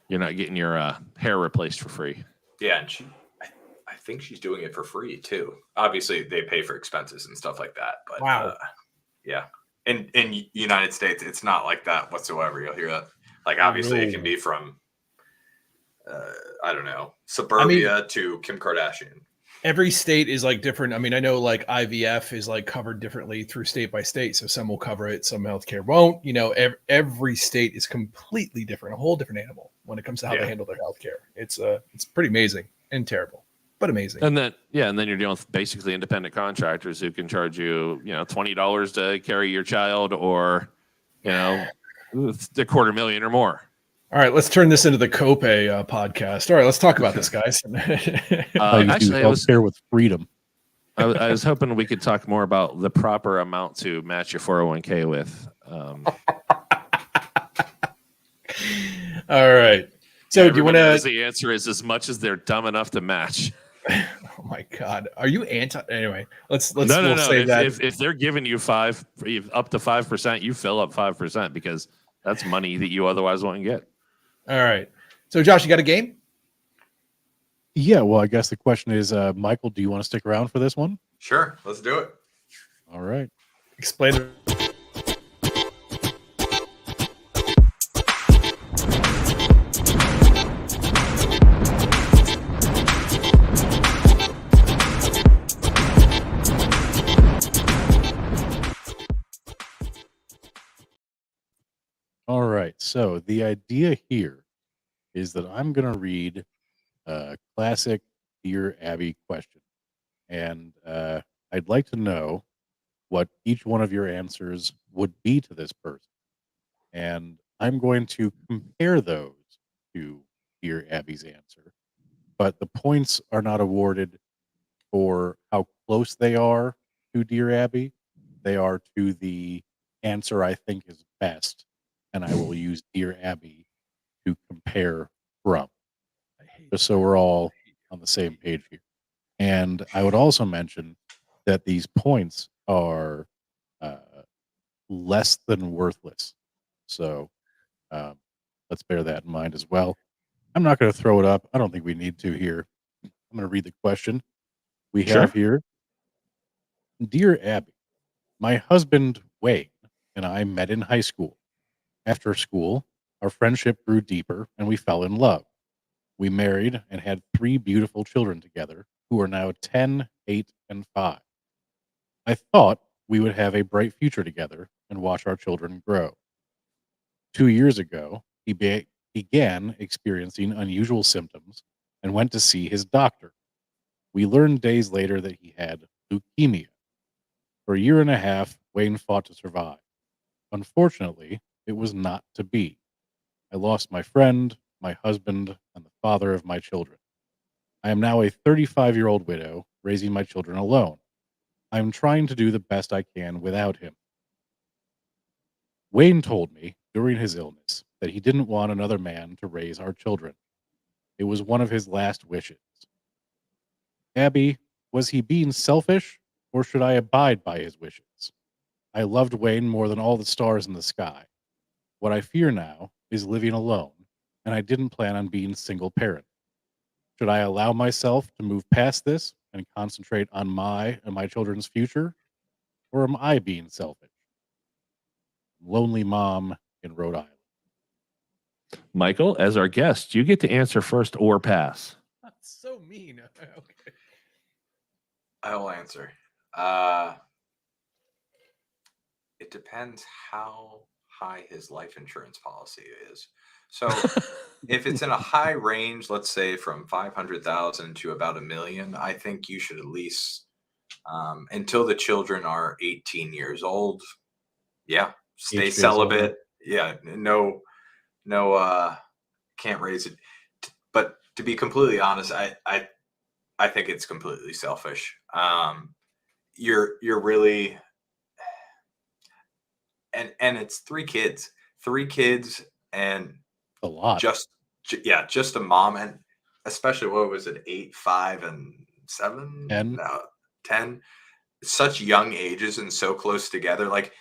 Speaker 1: you're not getting your hair replaced for free.
Speaker 3: Yeah, and I think she's doing it for free too. Obviously, they pay for expenses and stuff like that. But
Speaker 2: Wow.
Speaker 3: yeah, in United States, it's not like that whatsoever. You'll hear that. Like obviously, it can be from I don't know, suburbia to Kim Kardashian.
Speaker 2: Every state is like different. I mean, I know like IVF is like covered differently through state by state. So some will cover it, some healthcare won't. You know, every state is completely different, a whole different animal when it comes to how they handle their healthcare. It's pretty amazing and terrible, but amazing.
Speaker 1: And then you're dealing with basically independent contractors who can charge you, $20 to carry your child, or $250,000 or more.
Speaker 2: All right, let's turn this into the Copay podcast. All right, let's talk about this, guys.
Speaker 1: Actually, I was
Speaker 4: here with freedom.
Speaker 1: I was hoping we could talk more about the proper amount to match your 401k with.
Speaker 2: All right. So do you want to?
Speaker 1: The answer is as much as they're dumb enough to match.
Speaker 2: Oh my God, are you anti? Anyway, let's
Speaker 1: no.
Speaker 2: save that.
Speaker 1: If they're giving you up to 5%, you fill up 5% because that's money that you otherwise won't get.
Speaker 2: All right. So Josh, you got a game?
Speaker 4: Yeah. Well, I guess the question is, Michael, do you want to stick around for this one?
Speaker 3: Sure, let's do it.
Speaker 4: All right.
Speaker 2: Explain it.
Speaker 4: All right. So the idea here is that I'm going to read a classic Dear Abby question. And I'd like to know what each one of your answers would be to this person. And I'm going to compare those to Dear Abby's answer. But the points are not awarded for how close they are to Dear Abby. They are to the answer I think is best. And I will use Dear Abby to compare from, just so we're all on the same page here. And I would also mention that these points are less than worthless. So let's bear that in mind as well. I'm not going to throw it up. I don't think we need to here. I'm going to read the question we have here. Dear Abby, my husband, Wayne, and I met in high school. After school, our friendship grew deeper and we fell in love. We married and had 3 beautiful children together who are now 10, 8, and 5. I thought we would have a bright future together and watch our children grow. 2 years ago, he began experiencing unusual symptoms and went to see his doctor. We learned days later that he had leukemia. For a year and a half, Wayne fought to survive. Unfortunately, it was not to be. I lost my friend, my husband, and the father of my children. I am now a 35-year-old widow raising my children alone. I am trying to do the best I can without him. Wayne told me during his illness that he didn't want another man to raise our children. It was one of his last wishes. Abby, was he being selfish, or should I abide by his wishes? I loved Wayne more than all the stars in the sky. What I fear now is living alone, and I didn't plan on being single parent. Should I allow myself to move past this and concentrate on my and my children's future, or am I being selfish? Lonely mom in Rhode Island.
Speaker 1: Michael, as our guest, you get to answer first or pass.
Speaker 2: That's so mean. Okay.
Speaker 3: I will answer. It depends how high his life insurance policy is. So if it's in a high range, let's say from 500,000 to about $1 million, I think you should at least, until the children are 18 years old, stay celibate. Yeah, no, can't raise it. But to be completely honest, I think it's completely selfish. You're really, and it's 3 kids. 3 kids and
Speaker 4: a lot.
Speaker 3: Just a mom, and especially what was it, 8, 5, and 7?
Speaker 4: 10?
Speaker 3: No, 10. Such young ages and so close together. Like,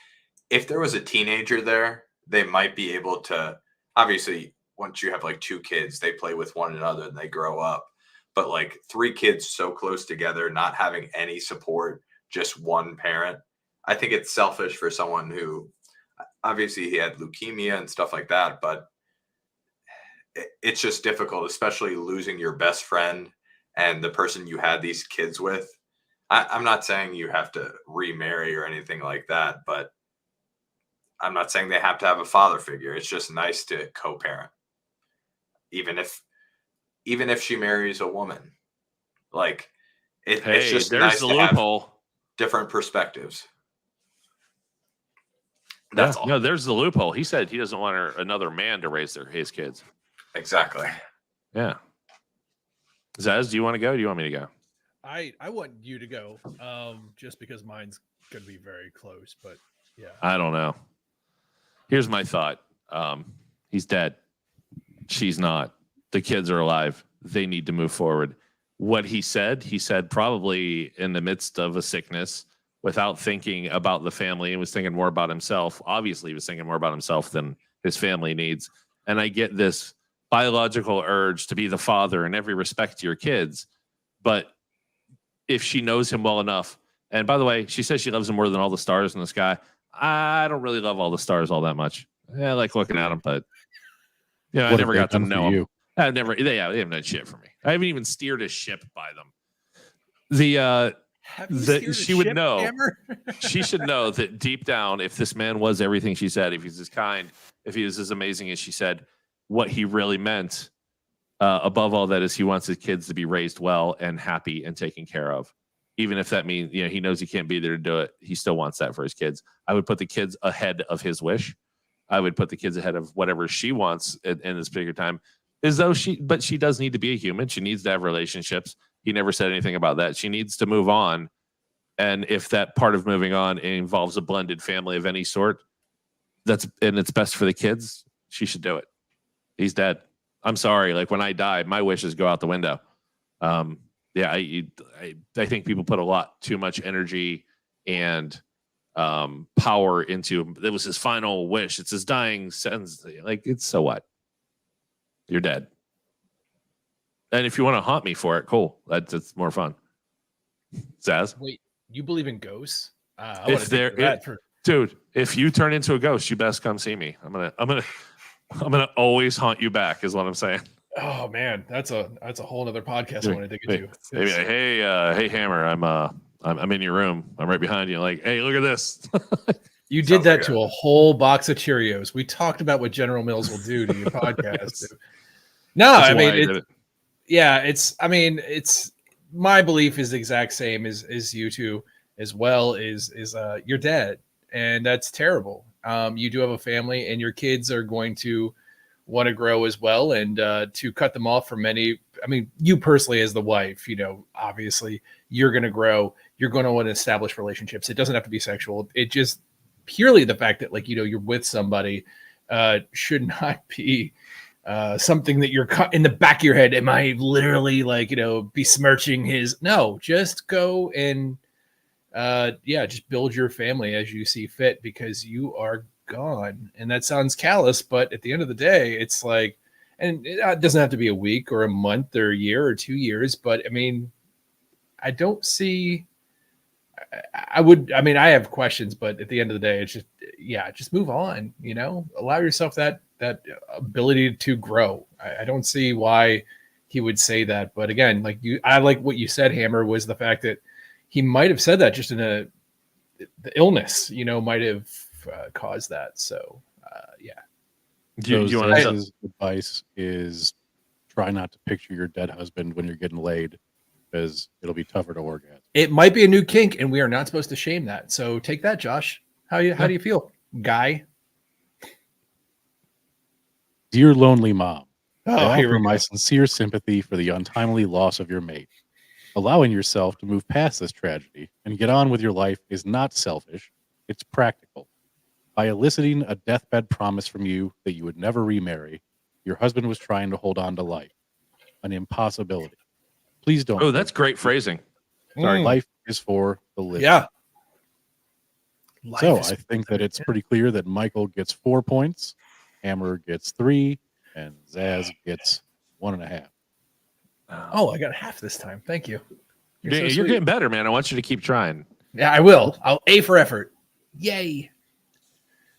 Speaker 3: if there was a teenager there, they might be able to. Obviously, once you have like 2 kids, they play with one another and they grow up. But like 3 kids so close together, not having any support, just one parent. I think it's selfish for someone who, obviously, he had leukemia and stuff like that, but it's just difficult, especially losing your best friend and the person you had these kids with. I'm not saying you have to remarry or anything like that, but I'm not saying they have to have a father figure. It's just nice to co-parent, even if she marries a woman. Like, it's just
Speaker 1: there's
Speaker 3: nice
Speaker 1: the
Speaker 3: to
Speaker 1: loophole.
Speaker 3: have different perspectives. That's all.
Speaker 1: No, there's the loophole. He said he doesn't want another man to raise his kids.
Speaker 3: Exactly.
Speaker 1: Yeah. Zaz, do you want to go? Or do you want me to go?
Speaker 2: I want you to go, just because mine's gonna be very close. But yeah,
Speaker 1: I don't know. Here's my thought. He's dead. She's not. The kids are alive. They need to move forward. What he said probably in the midst of a sickness, without thinking about the family, and was thinking more about himself. Obviously, he was thinking more about himself than his family needs. And I get this biological urge to be the father in every respect to your kids. But if she knows him well enough, and by the way, she says she loves him more than all the stars in the sky. I don't really love all the stars all that much. I like looking at them, but I never got to know them. They haven't done shit for me. I haven't even steered a ship by them. She would know. She should know that deep down, if this man was everything she said, if he's as kind, if he was as amazing as she said, what he really meant, above all that, is he wants his kids to be raised well and happy and taken care of. Even if that means, he knows he can't be there to do it, he still wants that for his kids. I would put the kids ahead of his wish. I would put the kids ahead of whatever she wants in this particular time. But she does need to be a human. She needs to have relationships. He never said anything about that. She needs to move on. And if that part of moving on involves a blended family of any sort, and it's best for the kids, she should do it. He's dead. I'm sorry. Like, when I die, my wishes go out the window. I think people put a lot too much energy and power into it. Was his final wish. It's his dying sentence. Like, it's so what? You're dead. And if you want to haunt me for it, cool. That's more fun. Zaz?
Speaker 2: Wait, you believe in ghosts?
Speaker 1: Dude, if you turn into a ghost, you best come see me. I'm gonna always haunt you back, is what I'm saying.
Speaker 2: Oh man, that's a whole other podcast I want to dig into.
Speaker 1: Hey, Hammer, I'm in your room. I'm right behind you. Like, hey, look at this.
Speaker 2: You did that to a whole box of Cheerios. We talked about what General Mills will do to your podcast. No, I mean, it's my belief is the exact same as you two as well. Is you're dead, and that's terrible. You do have a family, and your kids are going to want to grow as well, and to cut them off from many. I mean, you personally as the wife, obviously you're going to grow. You're going to want to establish relationships. It doesn't have to be sexual. It just purely the fact that you're with somebody should not be something that you're in the back of your head. Am I literally besmirching his? No, just go and just build your family as you see fit, because you are gone. And that sounds callous, but at the end of the day, it's like, and it doesn't have to be a week or a month or a year or 2 years, but I mean, I don't see. I have questions, but at the end of the day, it's just move on. Allow yourself that ability to grow. I don't see why he would say that, but again, I like what you said, Hammer, was the fact that he might have said that just in the illness, might have caused that. So,
Speaker 4: His advice is try not to picture your dead husband when you're getting laid, because it'll be tougher to orgasm.
Speaker 2: It might be a new kink, and we are not supposed to shame that. So take that, Josh. How do you feel, guy?
Speaker 4: Dear lonely mom,
Speaker 2: I offer
Speaker 4: my sincere sympathy for the untimely loss of your mate. Allowing yourself to move past this tragedy and get on with your life is not selfish, it's practical. By eliciting a deathbed promise from you that you would never remarry, your husband was trying to hold on to life. An impossibility. Please don't.
Speaker 1: Oh, that's great phrasing.
Speaker 4: Sorry, life is for the living.
Speaker 2: Yeah.
Speaker 4: So I think that it's pretty clear that Michael gets 4 points, Hammer gets 3, and Zaz gets 1.5.
Speaker 2: Oh, I got half this time. Thank you.
Speaker 1: You're getting better, man. I want you to keep trying.
Speaker 2: Yeah, I will. I'll A for effort. Yay.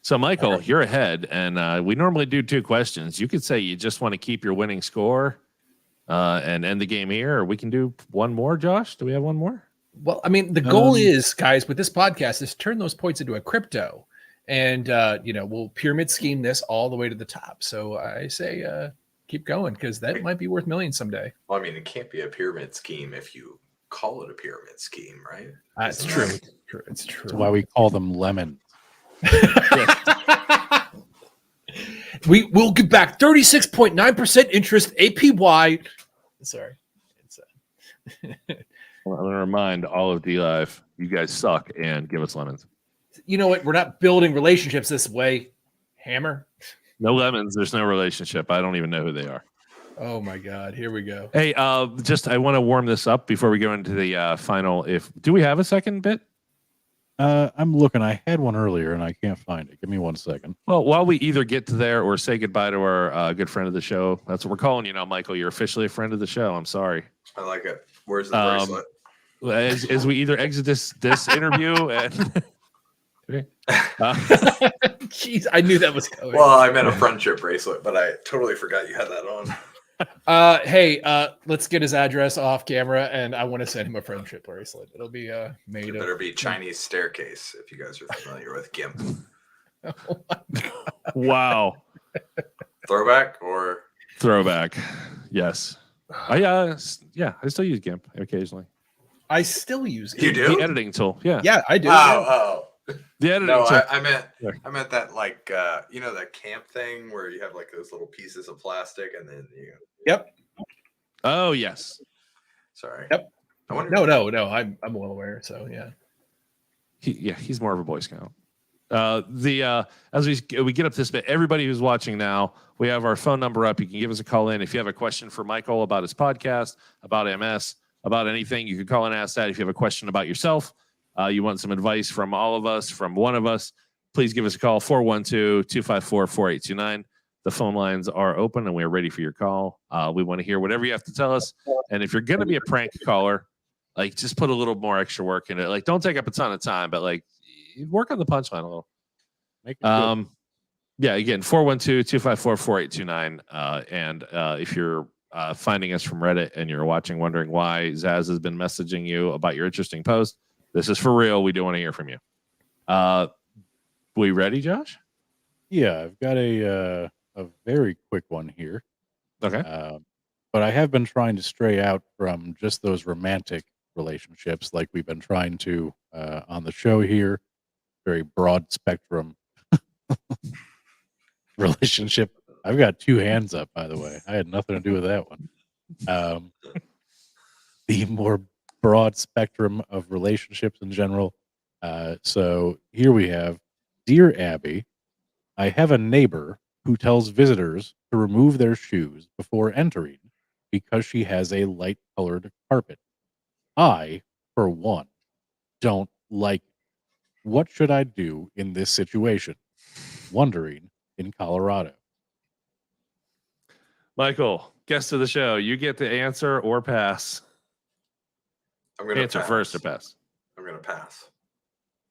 Speaker 1: So, Michael, you're ahead, and we normally do 2 questions. You could say you just want to keep your winning score and end the game here, or we can do one more. Josh, do we have one more?
Speaker 2: Well, I mean, the goal is, guys, with this podcast is turn those points into a crypto, and we'll pyramid scheme this all the way to the top. So I say keep going, because that might be worth millions someday.
Speaker 3: Well, I mean, it can't be a pyramid scheme if you call it a pyramid scheme, right?
Speaker 2: That's true. It's true.
Speaker 4: That's why we call them lemons.
Speaker 2: We'll get back 36.9% interest APY. Sorry.
Speaker 1: Well, I'm going to remind all of D-Live, you guys suck, and give us lemons.
Speaker 2: You know what? We're not building relationships this way, Hammer.
Speaker 1: No lemons. There's no relationship. I don't even know who they are.
Speaker 2: Oh, my God. Here we go.
Speaker 1: Hey, I want to warm this up before we go into the final. Do we have a second bit?
Speaker 4: I'm looking. I had one earlier, and I can't find it. Give me 1 second.
Speaker 1: Well, while we either get to there or say goodbye to our good friend of the show, that's what we're calling you now, Michael. You're officially a friend of the show. I'm sorry.
Speaker 3: I like it. Where's the bracelet?
Speaker 1: As we either exit this interview and
Speaker 2: jeez, I knew that was coming.
Speaker 3: Well, I meant a friendship bracelet, but I totally forgot you had that on.
Speaker 2: Let's get his address off camera, and I want to send him a friendship bracelet. It'll be made
Speaker 3: It better be Chinese staircase if you guys are familiar with GIMP.
Speaker 2: Oh my God.
Speaker 1: Wow.
Speaker 3: Throwback or
Speaker 1: Throwback. Yes. I still use GIMP occasionally.
Speaker 2: I still use it.
Speaker 3: You do?
Speaker 1: The editing tool. Yeah.
Speaker 2: Yeah, I do.
Speaker 3: Oh.
Speaker 1: The editing
Speaker 3: No,
Speaker 1: tool.
Speaker 3: I meant that like that camp thing where you have like those little pieces of plastic and then you.
Speaker 2: Yep.
Speaker 1: Oh yes.
Speaker 3: Sorry.
Speaker 2: Yep.
Speaker 3: I wonder.
Speaker 2: No. I'm well aware. So yeah.
Speaker 1: He's more of a Boy Scout. As we get up this bit, everybody who's watching now, we have our phone number up. You can give us a call in if you have a question for Michael about his podcast, about MS, about anything. You can call and ask that. If you have a question about yourself, you want some advice from all of us, from one of us, please give us a call, 412-254-4829. The phone lines are open and we're ready for your call. We want to hear whatever you have to tell us. And if you're going to be a prank caller, like just put a little more extra work in it. Like don't take up a ton of time, but like work on the punchline a little.
Speaker 4: Make it good.
Speaker 1: Yeah, again, 412-254-4829. And if you're finding us from Reddit and you're watching, wondering why Zaz has been messaging you about your interesting post, this is for real. We do want to hear from you. We ready, Josh?
Speaker 4: Yeah, I've got a very quick one here.
Speaker 1: Okay.
Speaker 4: But I have been trying to stray out from just those romantic relationships like we've been trying to on the show here. Very broad spectrum relationship. I've got 2 hands up, by the way. I had nothing to do with that one. The more broad spectrum of relationships in general. So here we have, Dear Abby, I have a neighbor who tells visitors to remove their shoes before entering because she has a light-colored carpet. I, for one, don't like it. What should I do in this situation? Wondering in Colorado.
Speaker 1: Michael, guest of the show, you get to answer or pass.
Speaker 3: I'm going to
Speaker 1: answer
Speaker 3: pass.
Speaker 1: First or pass.
Speaker 3: I'm going to pass.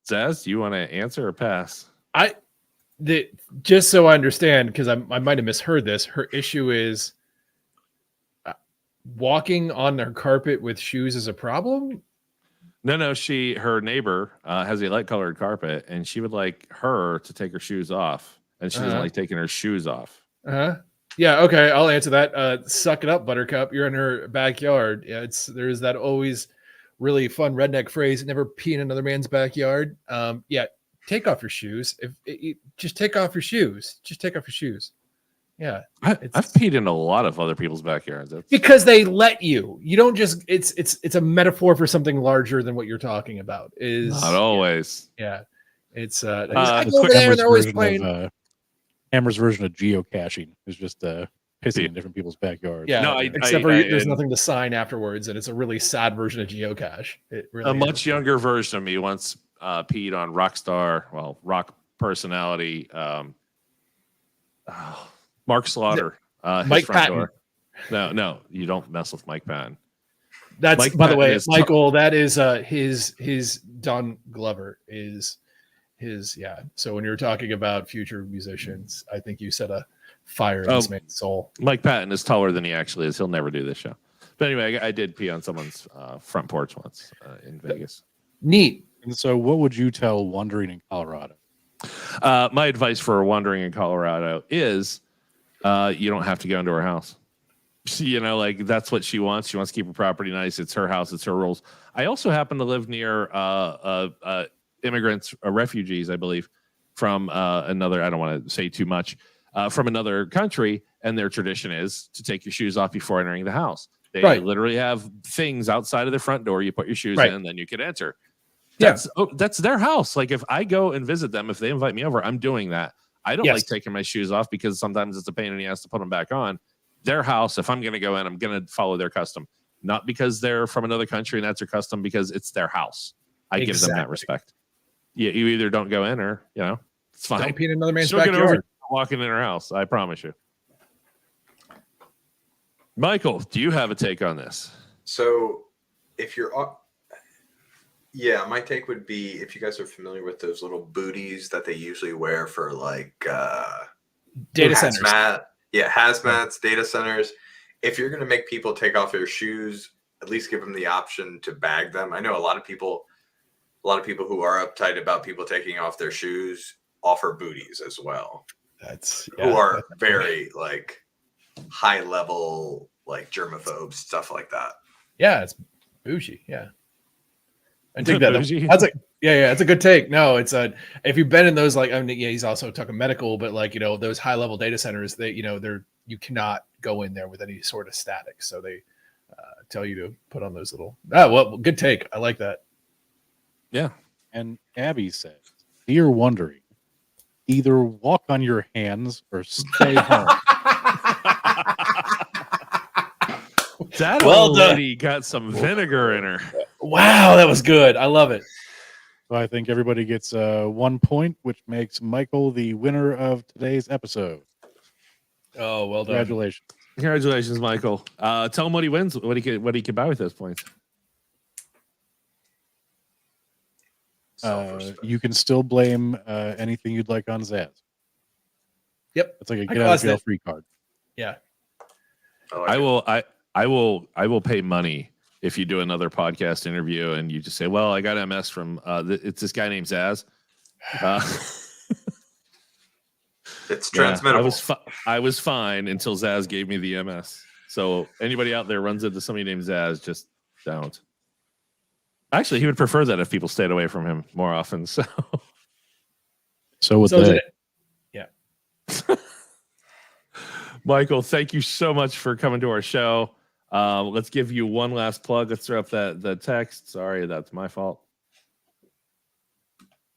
Speaker 1: Zaz, do you want to answer or pass?
Speaker 2: Just so I understand, because I might have misheard this, her issue is walking on her carpet with shoes is a problem?
Speaker 1: No, her neighbor has a light colored carpet and she would like her to take her shoes off, and she doesn't like taking her shoes off.
Speaker 2: Yeah, okay, I'll answer that. Suck it up, Buttercup. You're in her backyard. Yeah, there's that always really fun redneck phrase, never pee in another man's backyard. Yeah, take off your shoes. Just take off your shoes. Just take off your shoes. Yeah.
Speaker 1: I've peed in a lot of other people's backyards.
Speaker 2: Because they let you. You don't just it's a metaphor for something larger than what you're talking about.
Speaker 1: Not always.
Speaker 2: Yeah. It's I go over there
Speaker 4: Hammer's
Speaker 2: and they're always
Speaker 4: version
Speaker 2: playing.
Speaker 4: Hammer's version of geocaching is just pissing in different people's backyards.
Speaker 2: Yeah, no, except for there's nothing to sign afterwards, and it's a really sad version of geocache. It really
Speaker 1: a much younger version of me once peed on rock personality Mark Slaughter,
Speaker 2: Mike Patton.
Speaker 1: No, you don't mess with Mike Patton.
Speaker 2: That's
Speaker 1: Mike
Speaker 2: by
Speaker 1: Patton
Speaker 2: the way, Michael. That is his Don Glover is his. Yeah. So when you're talking about future musicians, I think you set a fire in this man's soul.
Speaker 1: Mike Patton is taller than he actually is. He'll never do this show. But anyway, I did pee on someone's front porch once in Vegas.
Speaker 2: Neat.
Speaker 4: And so, what would you tell wandering in Colorado?
Speaker 1: My advice for wandering in Colorado is you don't have to go into her house. Like that's what she wants. She wants to keep her property nice. It's her house. It's her rules. I also happen to live near immigrants, refugees, I believe, from another. I don't want to say too much. From another country, and their tradition is to take your shoes off before entering the house. They literally have things outside of the front door. You put your shoes in, and then you can enter. That's their house. Like if I go and visit them, if they invite me over, I'm doing that. I don't like taking my shoes off because sometimes it's a pain in the ass to put them back on. Their house, if I'm going to go in, I'm going to follow their custom. Not because they're from another country and that's their custom, because it's their house. I give them that respect. Yeah, you either don't go in or, it's fine.
Speaker 2: Don't pee in another man's
Speaker 1: She'll get over
Speaker 2: backyard.
Speaker 1: Walking in her house, I promise you. Michael, do you have a take on this?
Speaker 3: So if you're my take would be, if you guys are familiar with those little booties that they usually wear for like
Speaker 2: data centers.
Speaker 3: Hazmats, data centers. If you're going to make people take off their shoes, at least give them the option to bag them. I know a lot of people who are uptight about people taking off their shoes offer booties as well. Who are very like high level, like germaphobes, stuff like that.
Speaker 2: Yeah, it's bougie. Yeah, I think that's a good take. No, it's if you've been in those, like, he's also talking medical, but like those high level data centers, they you cannot go in there with any sort of static, so they tell you to put on those little. Good take. I like that.
Speaker 1: Yeah,
Speaker 4: and Abby says, "Dear wondering, either walk on your hands or stay home."
Speaker 1: That old lady got some vinegar in her.
Speaker 2: Wow, that was good. I love it.
Speaker 4: So I think everybody gets 1 point, which makes Michael the winner of today's episode.
Speaker 2: Oh, well done.
Speaker 1: Congratulations, Michael. Tell him what he wins, what he can buy with those points.
Speaker 4: You can still blame anything you'd like on Zaz.
Speaker 2: Yep,
Speaker 4: it's like a get out of jail free card.
Speaker 2: Yeah,
Speaker 1: I will pay money if you do another podcast interview and you just say, "Well, I got MS from it's this guy named Zaz."
Speaker 3: It's transmittable.
Speaker 1: I was fine until Zaz gave me the MS. So anybody out there runs into somebody named Zaz, just don't. Actually, he would prefer that if people stayed away from him more often. So
Speaker 4: would they.
Speaker 2: Yeah.
Speaker 1: Michael, thank you so much for coming to our show. Let's give you one last plug. Let's throw up the text. Sorry, that's my fault.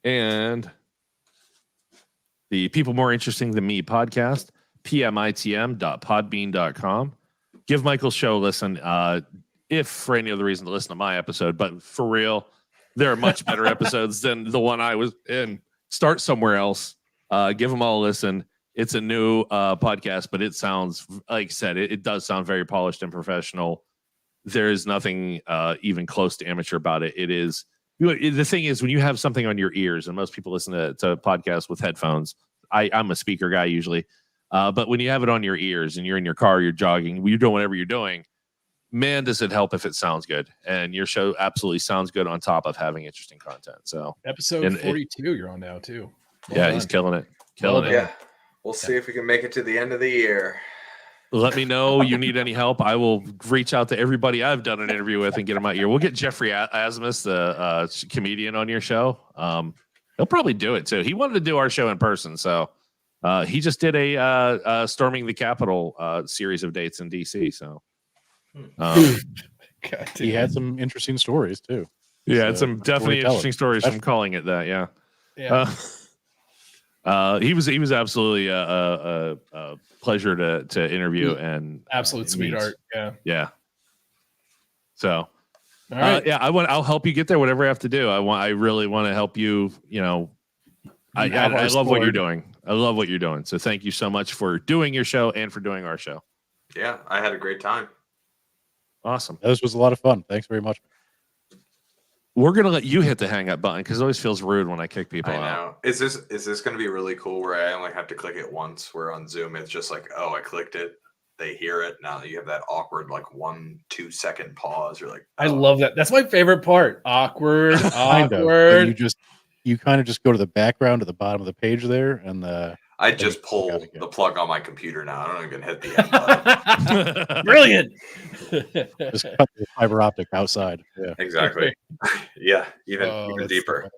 Speaker 1: And the People More Interesting Than Me podcast, pmitm.podbean.com. Give Michael's show a listen. If for any other reason to listen to my episode, but for real, there are much better episodes than the one I was in. Start somewhere else. Give them all a listen. It's a new podcast, but it sounds, like I said, it does sound very polished and professional. There is nothing even close to amateur about it. It is, the thing is, when you have something on your ears, and most people listen to podcasts with headphones. I'm a speaker guy usually, but when you have it on your ears and you're in your car, you're jogging, you're doing whatever you're doing, man, does it help if it sounds good. And your show absolutely sounds good on top of having interesting content. So
Speaker 2: episode 42 you're on now too.
Speaker 1: He's killing it.
Speaker 3: Yeah. We'll see if we can make it to the end of the year.
Speaker 1: Let me know you need any help. I will reach out to everybody I've done an interview with and get them out here. We'll get Jeffrey Asmus, the comedian, on your show. He'll probably do it too. He wanted to do our show in person. So he just did a Storming the Capitol series of dates in DC. So
Speaker 4: he had some interesting stories too.
Speaker 1: Yeah, it's some definitely interesting stories from calling it that. Yeah.
Speaker 2: Yeah.
Speaker 1: He was absolutely a pleasure to interview and
Speaker 2: absolute sweetheart.
Speaker 1: Yeah. So,
Speaker 2: all right.
Speaker 1: I'll help you get there. Whatever I have to do. I really want to help you. I love what you're doing. I love what you're doing. So thank you so much for doing your show and for doing our show.
Speaker 3: Yeah, I had a great time.
Speaker 1: Awesome.
Speaker 4: This was a lot of fun. Thanks very much.
Speaker 1: We're gonna let you hit the hang up button because it always feels rude when I kick people out.
Speaker 3: I know. Is this gonna be really cool where I only have to click it once? Where on Zoom it's just like, oh, I clicked it, they hear it. Now you have that awkward 1-2 second pause. You're like,
Speaker 2: I love that. That's my favorite part. Awkward.
Speaker 4: You kind of just go to the background at the bottom of the page there, and
Speaker 3: I just pull the plug on my computer now. I don't even hit the end button.
Speaker 2: Brilliant.
Speaker 4: Just cut the fiber optic outside. Yeah,
Speaker 3: exactly. Yeah, even deeper.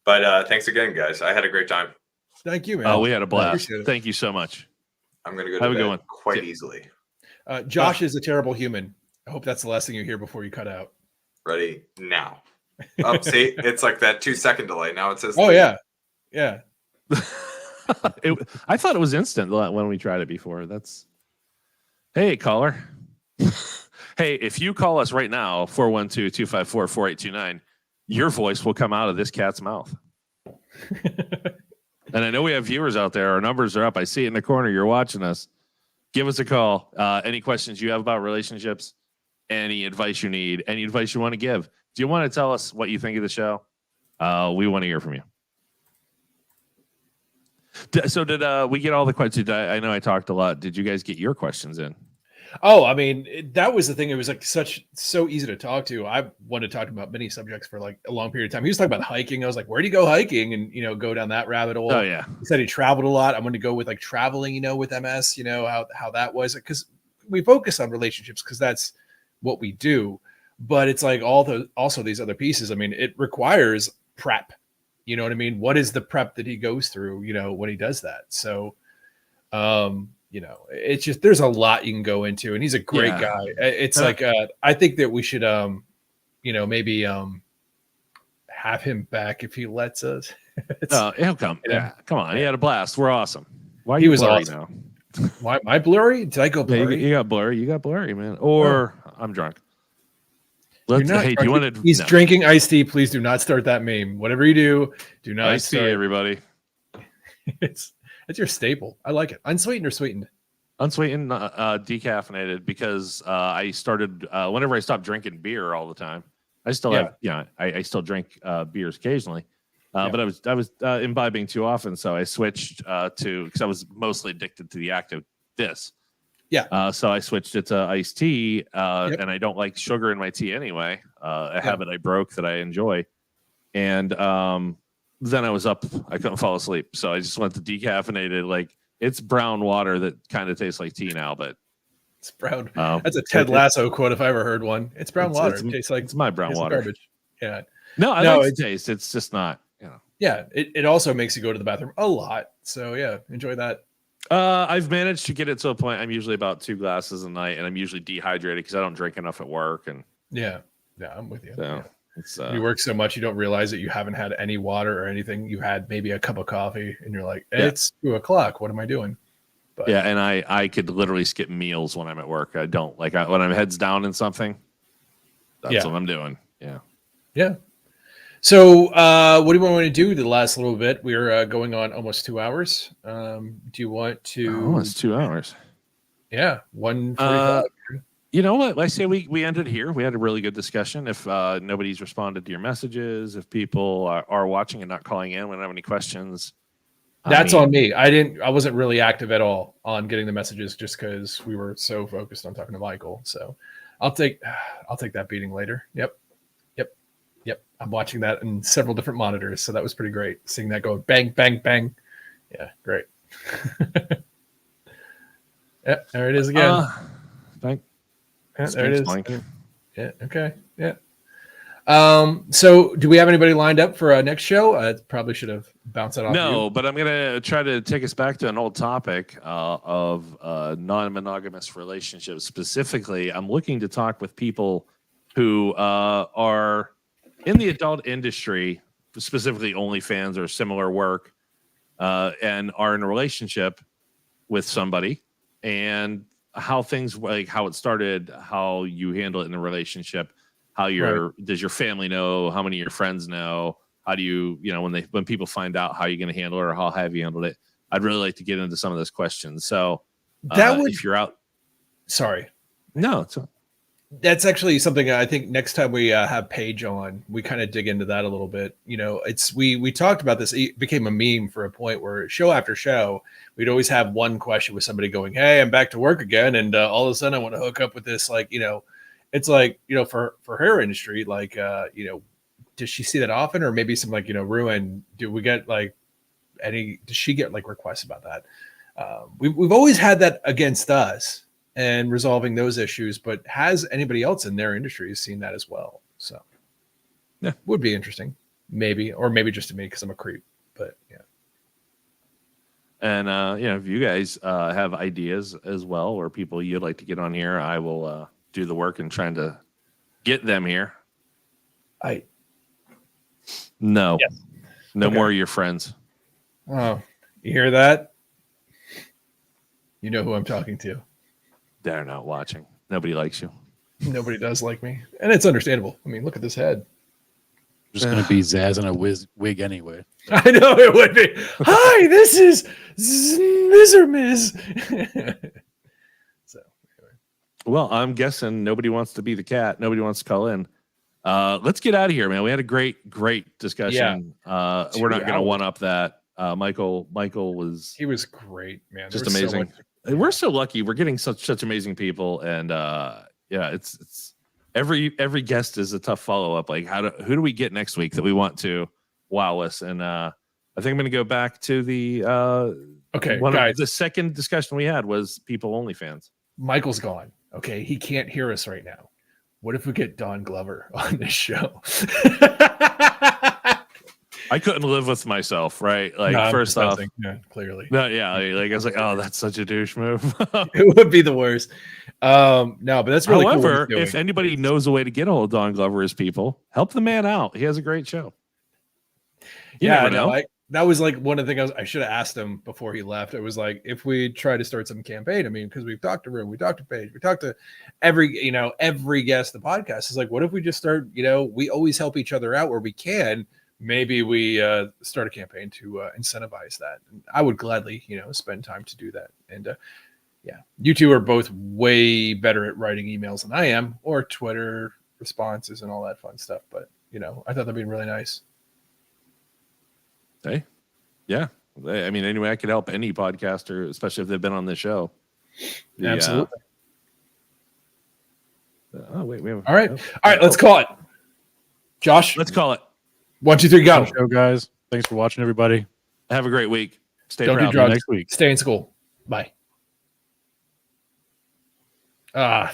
Speaker 3: But thanks again, guys. I had a great time.
Speaker 2: Thank you, man.
Speaker 1: We had a blast. Thank you so much.
Speaker 3: I'm gonna go to bed quite easily.
Speaker 2: Josh is a terrible human. I hope that's the last thing you hear before you cut out.
Speaker 3: Ready now. Oh, see, it's like that 2-second delay. Now it says.
Speaker 2: Oh yeah.
Speaker 1: I thought it was instant when we tried it before. Hey, caller. Hey, if you call us right now, 412-254-4829, your voice will come out of this cat's mouth. And I know we have viewers out there. Our numbers are up. I see it in the corner. You're watching us. Give us a call. Any questions you have about relationships, any advice you need, any advice you want to give. Do you want to tell us what you think of the show? We want to hear from you. So did we get all the questions? I know I talked a lot. Did you guys get your questions in?
Speaker 2: Oh, I mean, that was the thing. It was so easy to talk to. I wanted to talk about many subjects for a long period of time. He was talking about hiking. I was like, where do you go hiking? And, go down that rabbit hole.
Speaker 1: Oh, yeah.
Speaker 2: He said he traveled a lot. I'm going to go with traveling, with MS, how that was. Because we focus on relationships because that's what we do. But it's like also these other pieces. I mean, it requires prep. You know what I mean? What is the prep that he goes through, when he does that? So, it's just, there's a lot you can go into, and he's a great guy. It's I think that we should, maybe have him back if he lets us.
Speaker 1: He'll come. Yeah, come on. He had a blast. We're awesome. Why are
Speaker 2: he
Speaker 1: you
Speaker 2: was
Speaker 1: blurry
Speaker 2: awesome. Now? Why am I blurry? Did I go blurry?
Speaker 1: You got blurry. You got blurry, man. Or I'm drunk. Hey, do you want to?
Speaker 2: He's drinking iced tea. Please do not start that meme. Whatever you do not
Speaker 1: iced tea, everybody.
Speaker 2: It's your staple. I like it. Unsweetened or sweetened?
Speaker 1: Unsweetened, decaffeinated, because I started whenever I stopped drinking beer all the time. I still have, I still drink beers occasionally, but I was imbibing too often, so I switched to, because I was mostly addicted to the act of this.
Speaker 2: Yeah.
Speaker 1: So I switched it to iced tea, and I don't like sugar in my tea anyway. A habit I broke that I enjoy, and then I was up. I couldn't fall asleep, so I just went to decaffeinated. It's brown water that kind of tastes like tea now, but
Speaker 2: it's brown. That's a Ted Lasso quote if I ever heard one. It's brown water. It tastes like
Speaker 1: it's my brown water.
Speaker 2: Garbage. Yeah.
Speaker 1: No, I like the taste. It's just not.
Speaker 2: Yeah. It also makes you go to the bathroom a lot. So yeah, enjoy that.
Speaker 1: I've managed to get it to a point. I'm usually about 2 glasses a night, and I'm usually dehydrated because I don't drink enough at work. And
Speaker 2: yeah, I'm with you.
Speaker 1: So
Speaker 2: it's you work so much you don't realize that you haven't had any water or anything. You had maybe a cup of coffee, and you're like, it's 2:00. What am I doing? But
Speaker 1: and I could literally skip meals when I'm at work. I don't when I'm heads down in something. That's what I'm doing. Yeah.
Speaker 2: So, what do you want to do the last little bit? We're going on almost 2 hours. Do you want to?
Speaker 1: Oh, it's 2 hours.
Speaker 2: Yeah, 1:45.
Speaker 1: You know what? I say we ended here. We had a really good discussion. If nobody's responded to your messages, if people are watching and not calling in, we don't have any questions.
Speaker 2: That's on me. I wasn't really active at all on getting the messages just because we were so focused on talking to Michael. So, I'll take that beating later. Yep. I'm watching that in several different monitors, so that was pretty great. Seeing that go bang, bang, bang. Yeah, great. Yeah, there it is again.
Speaker 1: There
Speaker 2: it is. Yeah, okay. Yeah. So do we have anybody lined up for our next show? I probably should have bounced that off.
Speaker 1: No, but I'm gonna try to take us back to an old topic of non-monogamous relationships. Specifically, I'm looking to talk with people who are in the adult industry specifically OnlyFans or similar work, and are in a relationship with somebody, and how things like how it started, how you handle it in a relationship, how does your family know, how many of your friends know, how do you when people find out, how you're going to handle it or how have you handled it. I'd really like to get into some of those questions. So if you're out,
Speaker 2: sorry,
Speaker 1: no,
Speaker 2: that's actually something I think next time we have Paige on, we kind of dig into that a little bit. We talked about this. It became a meme for a point where show after show, we'd always have one question with somebody going, "Hey, I'm back to work again," and all of a sudden I want to hook up with this. It's like for her industry, does she see that often, or maybe some ruin? Do we get does she get requests about that? We've always had that against us and resolving those issues, but has anybody else in their industry seen that as well? So yeah, would be interesting, maybe just to me because I'm a creep, but yeah.
Speaker 1: And if you guys have ideas as well, or people you'd like to get on here, I will do the work in trying to get them here. No more of your friends.
Speaker 2: Oh, you hear that? You know who I'm talking to.
Speaker 1: They're not watching. Nobody likes you.
Speaker 2: Nobody does like me. And it's understandable. I mean, look at this head.
Speaker 4: Just going to be Zaz in a wig anyway.
Speaker 2: I know it would be. Hi, this is Ms. or Ms. So, anyway.
Speaker 1: Well, I'm guessing nobody wants to be the cat. Nobody wants to call in. Let's get out of here, man. We had a great discussion. Yeah. We're not going to one up that. Michael was.
Speaker 2: He was great, man.
Speaker 1: Just amazing. We're so lucky. We're getting such amazing people, and it's every guest is a tough follow up. Like who do we get next week that we want to wow us? And I think I'm going to go back to the guys. The second discussion we had was people OnlyFans.
Speaker 2: Michael's gone. Okay, he can't hear us right now. What if we get Don Glover on this show?
Speaker 1: I couldn't live with myself, right? First off,
Speaker 2: clearly.
Speaker 1: No, yeah. I was like, oh, that's such a douche move.
Speaker 2: It would be the worst. No, but that's really cool.
Speaker 1: However, if anybody knows a way to get a hold of Don Glover as people, help the man out. He has a great show. You never know.
Speaker 2: That was one of the things I should have asked him before he left. It was like, if we try to start some campaign, I mean, because we've talked to Rim, we talked to Paige, we talked to every guest of the podcast. It's like, what if we just start, we always help each other out where we can. Maybe we start a campaign to incentivize that. And I would gladly, spend time to do that. And you two are both way better at writing emails than I am, or Twitter responses and all that fun stuff. But, I thought that'd be really nice.
Speaker 1: Hey, yeah. I mean, anyway, I could help any podcaster, especially if they've been on the show.
Speaker 2: Absolutely.
Speaker 1: Oh, wait.
Speaker 2: All right. Let's call it. Josh?
Speaker 1: Let's call it.
Speaker 2: 1, 2, 3, go.
Speaker 4: Show, guys. Thanks for watching, everybody.
Speaker 1: Have a great week. Stay
Speaker 2: Don't
Speaker 1: proud.
Speaker 2: do drugs.
Speaker 4: Next week.
Speaker 2: Stay in school. Bye.